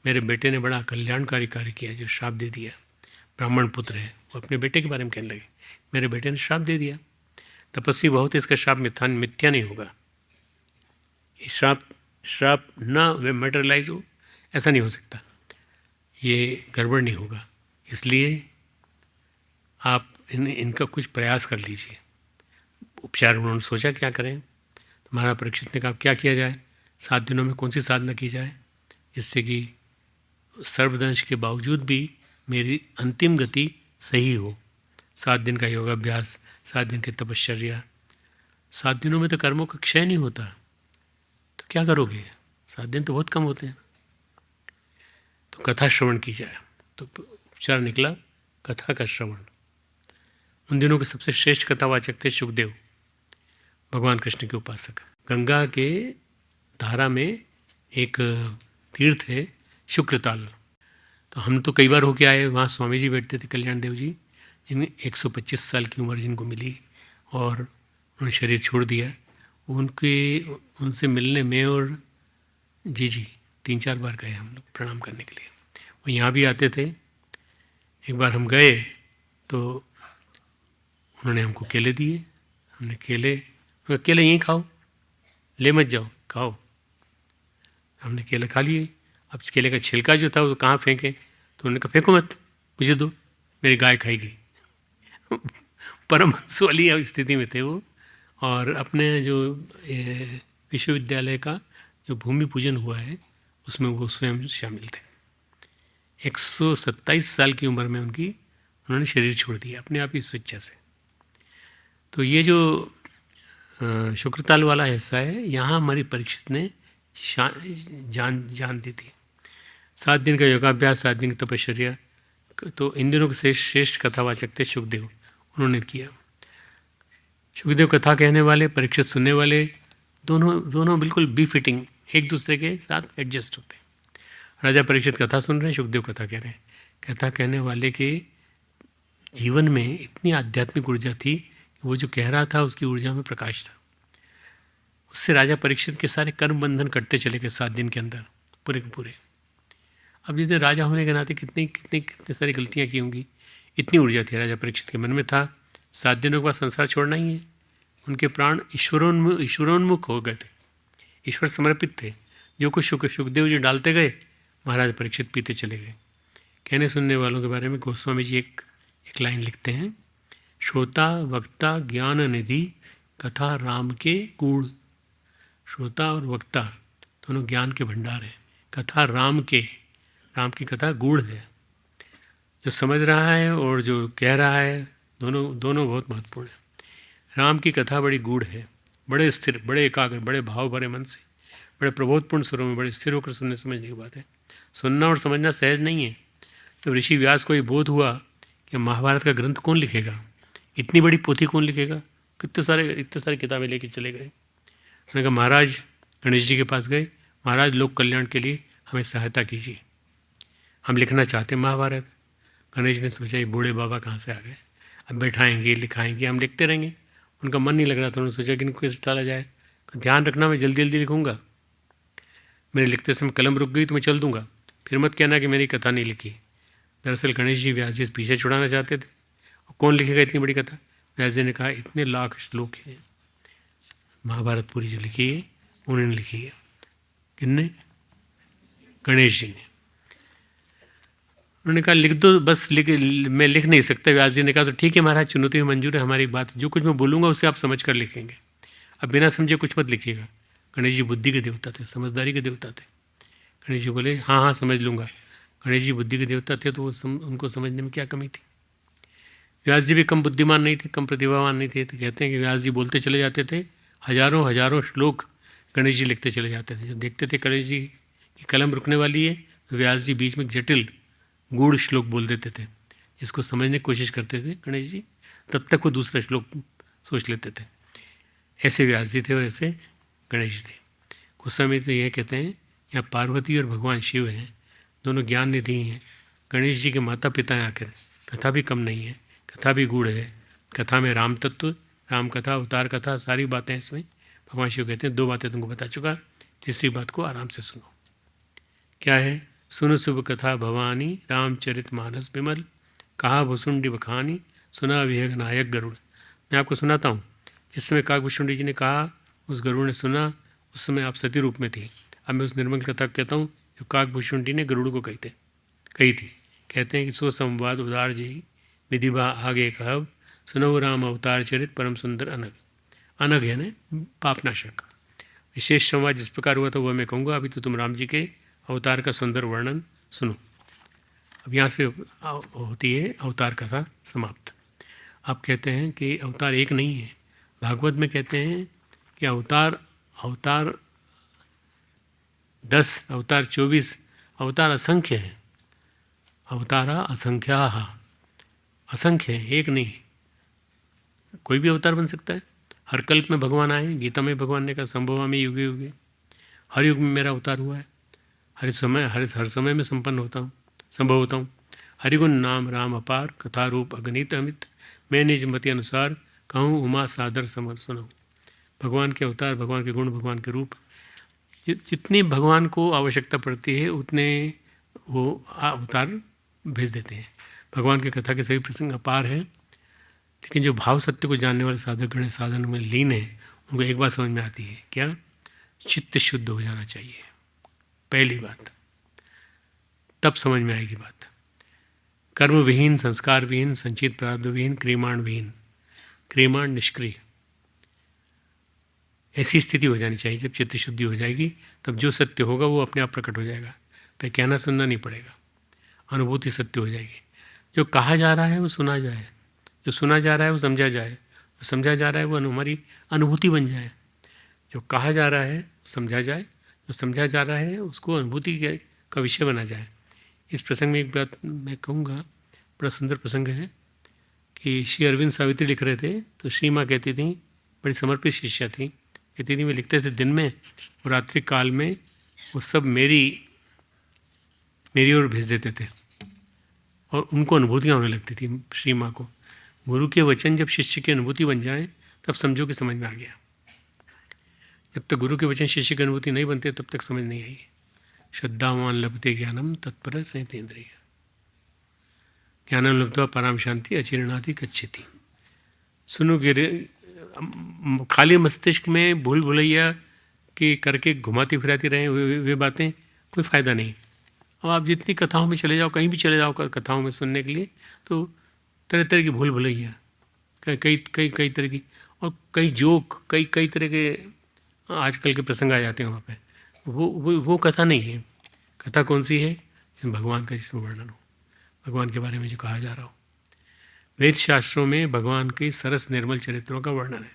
मेरे बेटे ने बड़ा कल्याणकारी कार्य किया जो श्राप दे दिया। ब्राह्मण पुत्र है, वो अपने बेटे के बारे में कहने लगे, मेरे बेटे ने श्राप दे दिया, तपस्वी बहुत है, इसका श्राप मिथ्या नहीं होगा। ये श्राप ना मटेरियलाइज हो, ऐसा नहीं हो सकता, ये गड़बड़ नहीं होगा, इसलिए आप इनका कुछ प्रयास कर लीजिए। उपचार उन्होंने सोचा क्या करें, तो महाराज परीक्षित ने कहा क्या किया जाए, 7 दिनों में कौन सी साधना की जाए जिससे कि सर्वदंश के बावजूद भी मेरी अंतिम गति सही हो। 7 दिन का योगाभ्यास, 7 दिन की तपश्चर्या, 7 दिनों में तो कर्मों का क्षय नहीं होता, तो क्या करोगे, 7 दिन तो बहुत कम होते हैं। तो कथा श्रवण की जाए, तो उपचार निकला कथा का श्रवण। उन दिनों के सबसे श्रेष्ठ कथावाचक थे शुकदेव, भगवान कृष्ण के उपासक। गंगा के धारा में एक तीर्थ है शुक्रताल, तो हम तो कई बार होके आए, वहाँ स्वामी जी बैठते थे, कल्याण देव जी, जिन 125 साल की उम्र जिनको मिली और उन्होंने शरीर छोड़ दिया, उनसे मिलने में और जी 3-4 बार गए हम लोग प्रणाम करने के लिए। वो यहाँ भी आते थे। एक बार हम गए तो उन्होंने हमको केले दिए, हमने केले यहीं खाओ, ले मत जाओ, खाओ। हमने केले खा लिए। अब केले का छिलका जो था वो कहाँ फेंके, तो उन्होंने कहा फेंको मत, मुझे दो, मेरी गाय खाएगी। परमहंस वाली स्थिति में थे वो। और अपने जो विश्वविद्यालय का जो भूमि पूजन हुआ है उसमें वो स्वयं शामिल थे। 127 साल की उम्र में उन्होंने शरीर छोड़ दिया अपने आप ही स्वेच्छा से। तो ये जो शुक्रताल वाला हिस्सा है, यहाँ हमारी परीक्षित ने जान दी थी। 7 दिन का योगाभ्यास, 7 दिन की तपश्चर्या, तो इन दिनों के श्रेष्ठ कथावाचक थे सुखदेव, उन्होंने किया। सुखदेव कथा कहने वाले, परीक्षित सुनने वाले, दोनों बिल्कुल बी फिटिंग, एक दूसरे के साथ एडजस्ट होते। राजा परीक्षित कथा सुन रहे हैं, सुखदेव कथा कह रहे हैं। कथा कहने वाले के जीवन में इतनी आध्यात्मिक ऊर्जा थी कि वो जो कह रहा था उसकी ऊर्जा में प्रकाश था। उससे राजा परीक्षित के सारे कर्म बंधन कटते चले गए 7 दिन के अंदर, पूरे के पूरे। अब जैसे राजा होने के नाते कितनी सारी गलतियाँ की होंगी, इतनी ऊर्जा थी राजा परीक्षित के मन में। था 7 दिनों के बाद संसार छोड़ना ही है। उनके प्राण ईश्वरोन्मुख हो गए थे, ईश्वर समर्पित थे। जो कुछ सुखदेव जी डालते गए, महाराज परीक्षित पीते चले गए। कहने सुनने वालों के बारे में गोस्वामी जी एक लाइन लिखते हैं, श्रोता वक्ता ज्ञान निधि कथा राम के गूढ़। श्रोता और वक्ता दोनों ज्ञान के भंडार हैं। कथा राम की कथा गूढ़ है। जो समझ रहा है और जो कह रहा है, दोनों बहुत महत्वपूर्ण है। राम की कथा बड़ी गूढ़ है, बड़े स्थिर, बड़े एकाग्र, बड़े भाव भरे मन से, बड़े प्रबोधपूर्ण स्वरों में, बड़े स्थिर होकर सुनने समझने की बात है। सुनना और समझना सहज नहीं है। जब ऋषि व्यास को ये बोध हुआ कि महाभारत का ग्रंथ कौन लिखेगा, इतनी बड़ी पोथी कौन लिखेगा, इतने सारे किताबें लेके चले गए। उन्होंने कहा महाराज, गणेश जी के पास गए, महाराज लोक कल्याण के लिए हमें सहायता कीजिए, हम लिखना चाहते हैं महाभारत। गणेश ने सोचा ये बूढ़े बाबा कहाँ से आ गए, अब बैठाएंगे लिखाएंगे, हम लिखते रहेंगे। उनका मन नहीं लग रहा था। उन्होंने सोचा कि इनको कैसे टाला जाए। ध्यान रखना, मैं जल्दी लिखूँगा, मेरे लिखते समय कलम रुक गई तो मैं चल दूँगा, फिर मत कहना कि मेरी कथा नहीं लिखी। दरअसल गणेश जी व्यास जी से पीछे छुड़ाना चाहते थे। और कौन लिखेगा इतनी बड़ी कथा। व्यास जी ने कहा इतने लाख श्लोक हैं, महाभारत पूरी जो लिखी है उन्होंने लिखी है। किसने? गणेश जी ने। उन्होंने कहा लिख दो, बस मैं लिख नहीं सकता। व्यास जी ने कहा तो ठीक है महाराज, चुनौती में मंजूर है हमारी बात, जो कुछ मैं बोलूँगा उसे आप समझ कर लिखेंगे, अब बिना समझे कुछ मत लिखिएगा। गणेश जी बुद्धि के देवता थे, समझदारी के देवता थे। गणेश जी बोले हाँ समझ लूँगा। गणेश जी बुद्धि के देवता थे तो उनको समझने में क्या कमी थी। व्यास जी भी कम बुद्धिमान नहीं थे, कम प्रतिभावान नहीं थे। तो कहते हैं कि व्यास जी बोलते चले जाते थे, हजारों श्लोक गणेश जी लिखते चले जाते थे। जब देखते थे गणेश जी की कलम रुकने वाली है तो व्यास जी बीच में जटिल गूढ़ श्लोक बोल देते थे, इसको समझने की कोशिश करते थे गणेश जी, तब तक वो दूसरा श्लोक सोच लेते थे। ऐसे व्यास जी थे और ऐसे गणेश जी थे। कुछ समय तो यह कहते हैं यहाँ पार्वती और भगवान शिव हैं, दोनों ज्ञान निधि हैं। गणेश जी के माता पिता हैं आखिर। कथा भी कम नहीं है, कथा भी गूढ़ है। कथा में राम तत्व, राम कथा, अवतार कथा, सारी बातें इसमें। भगवान शिव कहते हैं 2 बातें तुमको बता चुका, तीसरी बात को आराम से सुनो। क्या है? सुन शुभ कथा भवानी, रामचरित मानस विमल, कहा भुसुंडी बखानी, सुना विहग नायक गरुड़। मैं आपको सुनाता हूँ। जिस समय काकभुसुंडी जी ने कहा उस गरुड़ ने सुना, उस समय आप सती रूप में थी। अब मैं उस निर्मल कथा कहता हूँ जो काकभुसुंडी ने गरुड़ को कही थी। कहते हैं कि सो संवाद उदार जही विधिबा आगे कहब, सुनो राम अवतार चरित परम सुंदर अनग। अनग है ना पापनाशक। विशेष संवाद जिस प्रकार हुआ था वह मैं कहूँगा। अभी तो तुम राम जी के अवतार का सुंदर वर्णन सुनो। अब यहाँ से होती है अवतार कथा समाप्त। आप कहते हैं कि अवतार एक नहीं है। भागवत में कहते हैं कि अवतार 10, अवतार 24, अवतार असंख्य है। अवतारा असंख्याः, असंख्य है, एक नहीं। कोई भी अवतार बन सकता है। हर कल्प में भगवान आए। गीता में भगवान ने कहा संभवा में युगे युगे, हर युग में मेरा अवतार हुआ है। हर समय में संभव होता हूँ। हरिगुण नाम राम अपार, कथा रूप अगणित अमित, मैं निज मति अनुसार कहूँ उमा सादर समर सुनो। भगवान के अवतार, भगवान के गुण, भगवान के रूप, जितनी भगवान को आवश्यकता पड़ती है उतने वो अवतार भेज देते हैं। भगवान की कथा के सभी प्रसंग अपार हैं, लेकिन जो भाव सत्य को जानने वाले साधक गण साधन में लीन है, उनको एक बात समझ में आती है, क्या? चित्त शुद्ध हो जाना चाहिए, पहली बात। तब समझ में आएगी बात। कर्म विहीन, संस्कार विहीन, संचित प्रारब्ध विहीन, क्रियमाण विहीन, क्रियमाण निष्क्रिय, ऐसी स्थिति हो जानी चाहिए। जब चित्त शुद्धि हो जाएगी तब जो सत्य होगा वो अपने आप प्रकट हो जाएगा, फिर कहना सुनना नहीं पड़ेगा, अनुभूति सत्य हो जाएगी। जो कहा जा रहा है वो सुना जाए, जो सुना जा रहा है वो समझा जाए, जो समझा जा रहा है वो हमारी अनुभूति बन जाए। जो कहा जा रहा है वो समझा जाए, जो समझा जा रहा है उसको अनुभूति का विषय बना जाए। इस प्रसंग में एक बात मैं कहूँगा, बड़ा सुंदर प्रसंग है कि श्री अरविंद सावित्री लिख रहे थे, तो श्री माँ कहती थी, बड़ी समर्पित शिष्या थी, कहती थी मैं लिखते थे दिन में और रात्रि काल में वो सब मेरी ओर भेज देते थे और उनको अनुभूतियाँ होने लगती थी श्री माँ को। गुरु के वचन जब शिष्य की अनुभूति बन जाए तब समझो कि समझ में आ गया। जब तक गुरु के वचन शिष्य की अनुभूति नहीं बनते तब तक समझ नहीं आई। श्रद्धावान लभते ज्ञानम तत्पर संयतेन्द्रिय, ज्ञानम लब्ध्वा पराम शांति अचिरणाति गच्छति। सुनो गिरे, खाली मस्तिष्क में भूल भुलैया के करके घुमाती फिराती रहें वे बातें, कोई फ़ायदा नहीं। अब आप जितनी कथाओं में चले जाओ, कहीं भी चले जाओ कथाओं में सुनने के लिए, तो तरह तरह की भूल भुलैया, कई तरह की, और कई जोक, कई तरह के आजकल के प्रसंग आ जाते हैं वहाँ पे। वो कथा नहीं है। कथा कौन सी है? भगवान का जिसमें वर्णन हो, भगवान के बारे में जो कहा जा रहा हो। वेद शास्त्रों में भगवान के सरस निर्मल चरित्रों का वर्णन है।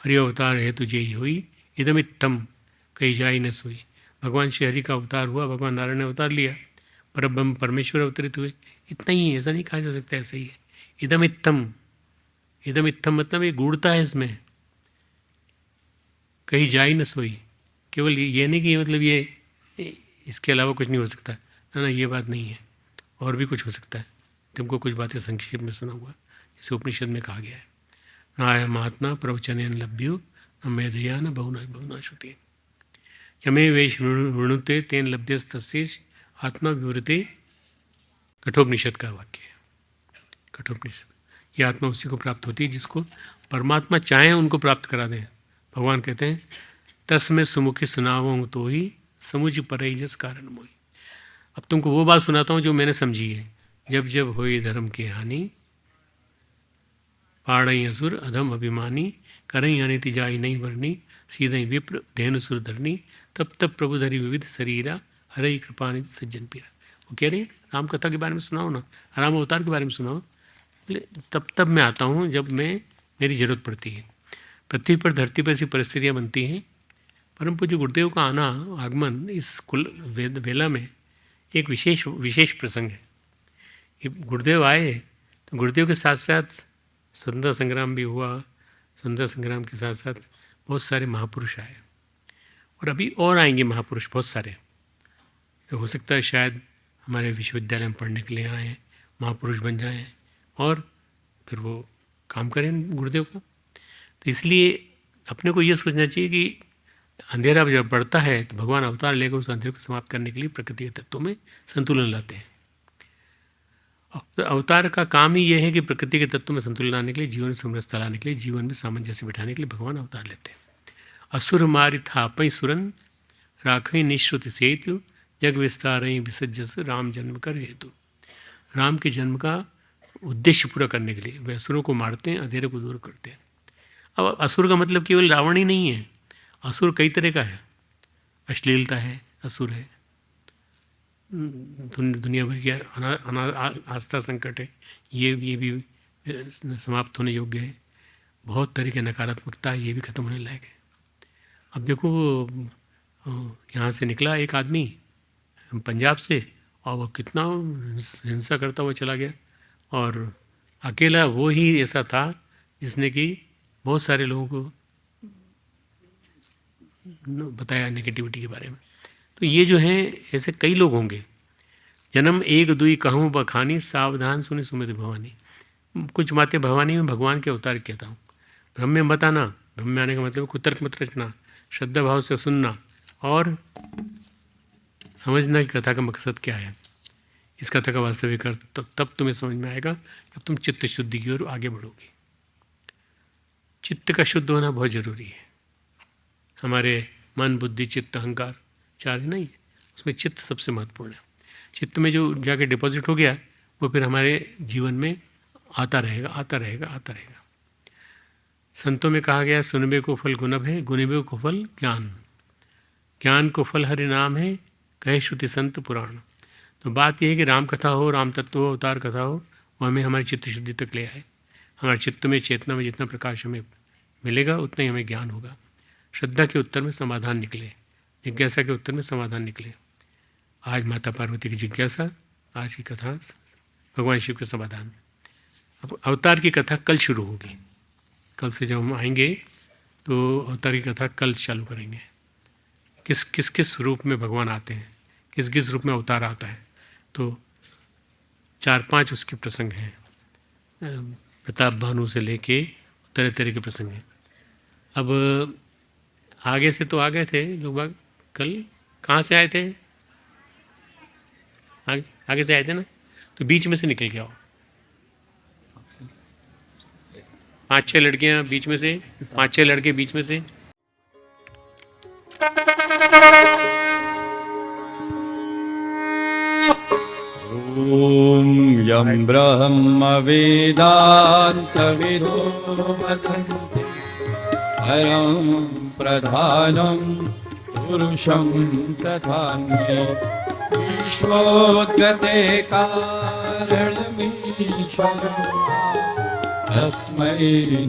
हरि अवतार है तुझे ही हुई, इदमित्तम कही जाई न सोई। भगवान श्री हरि का अवतार हुआ, भगवान नारायण ने अवतार लिया, परब्रह्म परमेश्वर अवतरित हुए, इतना ही है, ऐसा नहीं कहा जा सकता, ऐसा ही है। इदमित्तम, इदमित्तम मतलब ये गूढ़ता है इसमें, कहीं जाई न सोई। केवल ये नहीं कि मतलब ये इसके अलावा कुछ नहीं हो सकता, ना, ये बात नहीं है, और भी कुछ हो सकता है। तुमको कुछ बातें संक्षेप में सुना हुआ, जैसे उपनिषद में कहा गया है, न आय महात्मा प्रवचन लभ्यो न मेधया न बहुना श्रुति यमे वेश वृणुते तेन लभ्यस्तस्येष आत्मा विवृते। कठोपनिषद का वाक्य है, कठोपनिषद। ये आत्मा उसी को प्राप्त होती है जिसको परमात्मा चाहे उनको प्राप्त करा दें। भगवान कहते हैं तस्में सुमुखी सुनावों तो ही समुझ पर जस कारण मोही। अब तुमको वो बात सुनाता हूँ जो मैंने समझी है। जब जब होई धर्म की हानि, पाड़ई असुर अधम अभिमानी, करई अनिति जाई नहीं वरनी, सीधई विप्र धेनु सुर धरनी, तब तब प्रभु धरी विविध शरीरा, हरई कृपा निधि सज्जन पीरा। वो कह रही है राम कथा के बारे में सुनाओ ना, राम अवतार के बारे में सुनाओ। तब मैं आता हूँ जब मेरी ज़रूरत पड़ती है। पृथ्वी पर, धरती पर ऐसी परिस्थितियाँ बनती हैं। परम पूज्य गुरुदेव का आना, आगमन इस कुल वेला में एक विशेष प्रसंग है। कि गुरुदेव आए तो गुरुदेव के साथ साथ स्वतंत्रता संग्राम भी हुआ। स्वतंत्रता संग्राम के साथ साथ बहुत सारे महापुरुष आए, और अभी और आएंगे महापुरुष बहुत सारे। तो हो सकता है शायद हमारे विश्वविद्यालय में पढ़ने के लिए आए, महापुरुष बन जाएं और फिर वो काम करें गुरुदेव का। तो इसलिए अपने को ये सोचना चाहिए कि अंधेरा जब बढ़ता है तो भगवान अवतार लेकर उस अंधेरे को समाप्त करने के लिए प्रकृति के तत्वों में संतुलन लाते हैं। अवतार का काम ही यह है कि प्रकृति के तत्वों में संतुलन लाने के लिए, जीवन में समरसता लाने के लिए, जीवन में सामंजस्य बिठाने के लिए भगवान अवतार लेते हैं। असुर मारि थापई सुरन, राखई निश्रुति सेतु, जग विस्तारई विसज्जस राम जन्म कर हेतु। राम के जन्म का उद्देश्य पूरा करने के लिए वे असुरों को मारते हैं, अंधेरे को दूर करते हैं। अब असुर का मतलब केवल रावण ही नहीं है, असुर कई तरह का है। अश्लीलता है, असुर है। दुनिया भर की आस्था संकट है, ये भी समाप्त होने योग्य है। बहुत तरह की नकारात्मकता है, ये भी खत्म होने लायक है। अब देखो यहाँ से निकला एक आदमी पंजाब से, और वो कितना हिंसा करता हुआ चला गया, और अकेला वो ही ऐसा था जिसने कि बहुत सारे लोगों को बताया नेगेटिविटी के बारे में। तो ये जो है ऐसे कई लोग होंगे। जन्म एक दुई कहूँ बखानी, सावधान सुनि सुमित भवानी। कुछ बातें भवानी में भगवान के अवतार कहता हूँ। ब्रह्म में मत आना, भ्रम में आने का मतलब कुतर्क मत रचना, श्रद्धा भाव से सुनना और समझना कि कथा का मकसद क्या है, इस कथा का वास्तविक अर्थ, तब तुम्हें समझ में आएगा जब तुम चित्त शुद्धि की ओर आगे बढ़ोगे। चित्त का शुद्ध होना बहुत ज़रूरी है। हमारे मन, बुद्धि, चित्त, अहंकार चार नहीं है, उसमें चित्त सबसे महत्वपूर्ण है। चित्त में जो जाके डिपॉजिट हो गया वो फिर हमारे जीवन में आता रहेगा, आता रहेगा, आता रहेगा। संतों में कहा गया, सुनबे को फल गुनब है, गुनबे को फल ज्ञान, ज्ञान को फल हरि नाम है, कहे श्रुति संत पुराण। तो बात यह है कि राम कथा हो, राम तत्व हो, अवतार कथा हो, वो हमें हमारी चित्त शुद्धि तक ले आए। हमारे चित्त में, चेतना में जितना प्रकाश हमें मिलेगा उतना ही हमें ज्ञान होगा। श्रद्धा के उत्तर में समाधान निकले, जिज्ञासा के उत्तर में समाधान निकले। आज माता पार्वती की जिज्ञासा, आज की कथा भगवान शिव के समाधान। अब अवतार की कथा कल शुरू होगी। कल से जब हम आएंगे तो अवतार की कथा कल चालू करेंगे। किस रूप में भगवान आते हैं, किस रूप में अवतार आता है। तो 4-5 उसके प्रसंग हैं। प्रताप भानु से लेके तरह तरह के प्रसंग हैं। अब आगे से तो आ गए थे लोग, कल कहाँ से आए थे? आगे से आए थे ना, तो बीच में से निकल के आओ। 5-6 लड़कियाँ बीच में से, 5-6 लड़के बीच में से। ॐ यं ब्रह्म वेदान्तविदो वदन्ति परं प्रधानं पुरुषं तथान्ये विश्वोद्गते कारणमीश्वरं तस्मै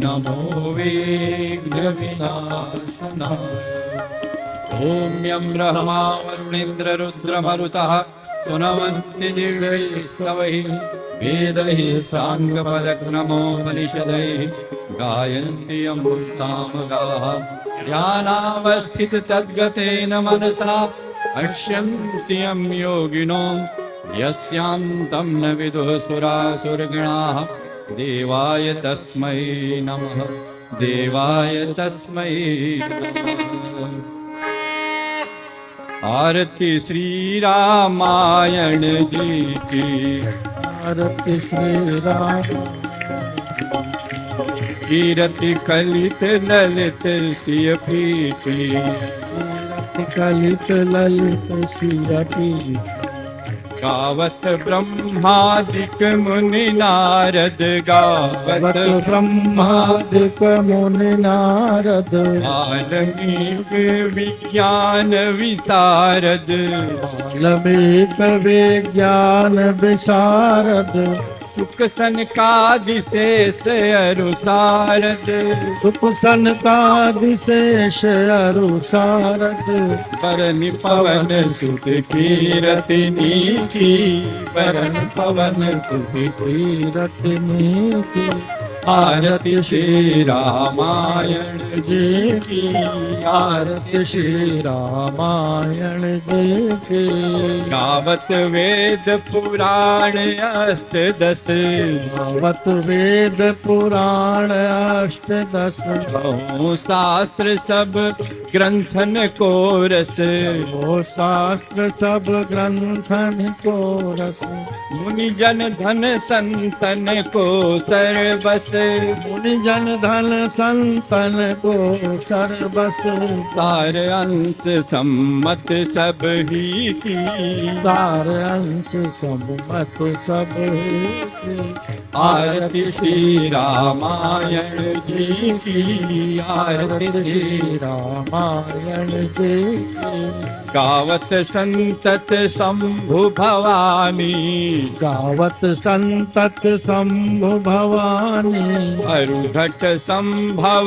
नमो विघ्नविनाशनाय। ॐ यं ब्रह्मा वरुणेन्द्र रुद्रमरुतः स्तुवन्ति दिव्यैस्तवैः वेदैः साङ्गपदक्रमोपनिषदैः गायन्ति यं सामगाः ध्यानावस्थिततद्गतेन मनसा पश्यन्ति यं योगिनो यस्यान्तं न विदुः सुरासुरगणाः देवाय तस्मै नमः, देवाय तस्मै नमः। आरती श्री रामायण जी की, आरती श्री राम। कीरति कलित ललित सिय पीती, कलित ललित सिय पीती। गावत ब्रह्मादिक मुनि नारद, गावत ब्रह्मादिक मुनि नारद। वाल्मीक विज्ञान विशारद, वाल्मीक विज्ञान विशारद। सुख सनकादिशेष अरुसारद, सुख सनकादिशेष अरुसारद। परन पवन सुत कीरति नीति, परन पवन सुत कीरति नीति। आरती श्री रामायण जी की, आरती श्री रामायण जी की। गावत वेद पुराण अष्टदश, गावत वेद पुराण अष्टदश। बहु शास्त्र सब ग्रंथन को रस, वो शास्त्र सब ग्रंथन को रस। मुनि जन धन संतन को सर्वस, मुनि जन धन संतन को सर्वस। सार अंश सम्मत सब ही की, सार अंश सम्मत सब ही की। आरती श्री रामायण जी की, आरती श्री रामायण जी की। गावत संतत शंभु भवानी, गावत संतत शंभु भवानी। अरुघट संभव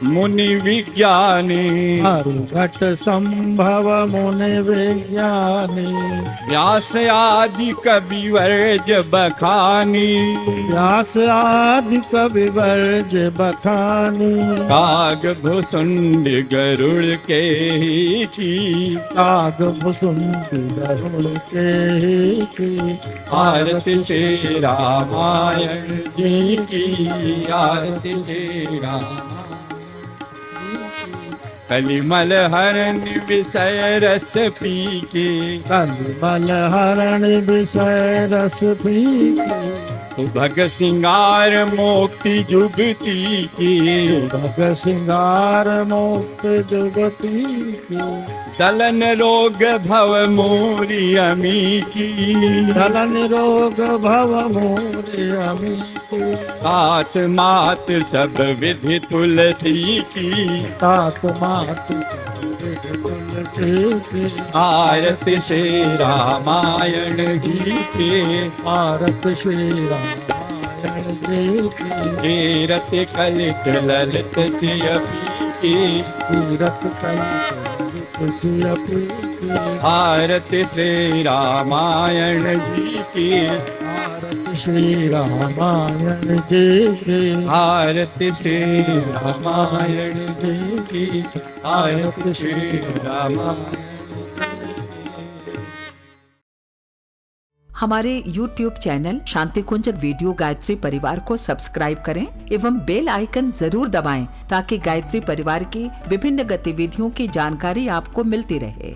मुनि विज्ञानी, अरुघट संभव मुनि विज्ञानी। व्यास आदि कविवर्ज बखानी, व्यास आदि कविवर्ज बखानी। काग भुसुंड गरुड़ के ही की, काग भुसुंड गरुड़ के ही की। आरती श्री रामायण जी की, आरती श्री रामायण। कलिमल हरण विषय रस पी के कलिमल हरण विषय रस पीके सुभग सिंगार मोक्ति जुगती की भग सिंगार मोक्त जुगती की दलन रोग भव मोरी अमी की दलन रोग भव मोरे अमी की तात मात सब विधि तुलसी की तात मात तुलसी की आरत श्री रामायण जी के आरत श्री रामायण जी की कीरत कलित ललित सिय पी की तीरथ कलित की आरत श्री रामायण जी की आरत श्री रामायण जी की आरत श्री रामायण जी की आरत श्री रामायण। हमारे YouTube चैनल शांति कुंज वीडियो गायत्री परिवार को सब्सक्राइब करें एवं बेल आइकन जरूर दबाएं ताकि गायत्री परिवार की विभिन्न गतिविधियों की जानकारी आपको मिलती रहे।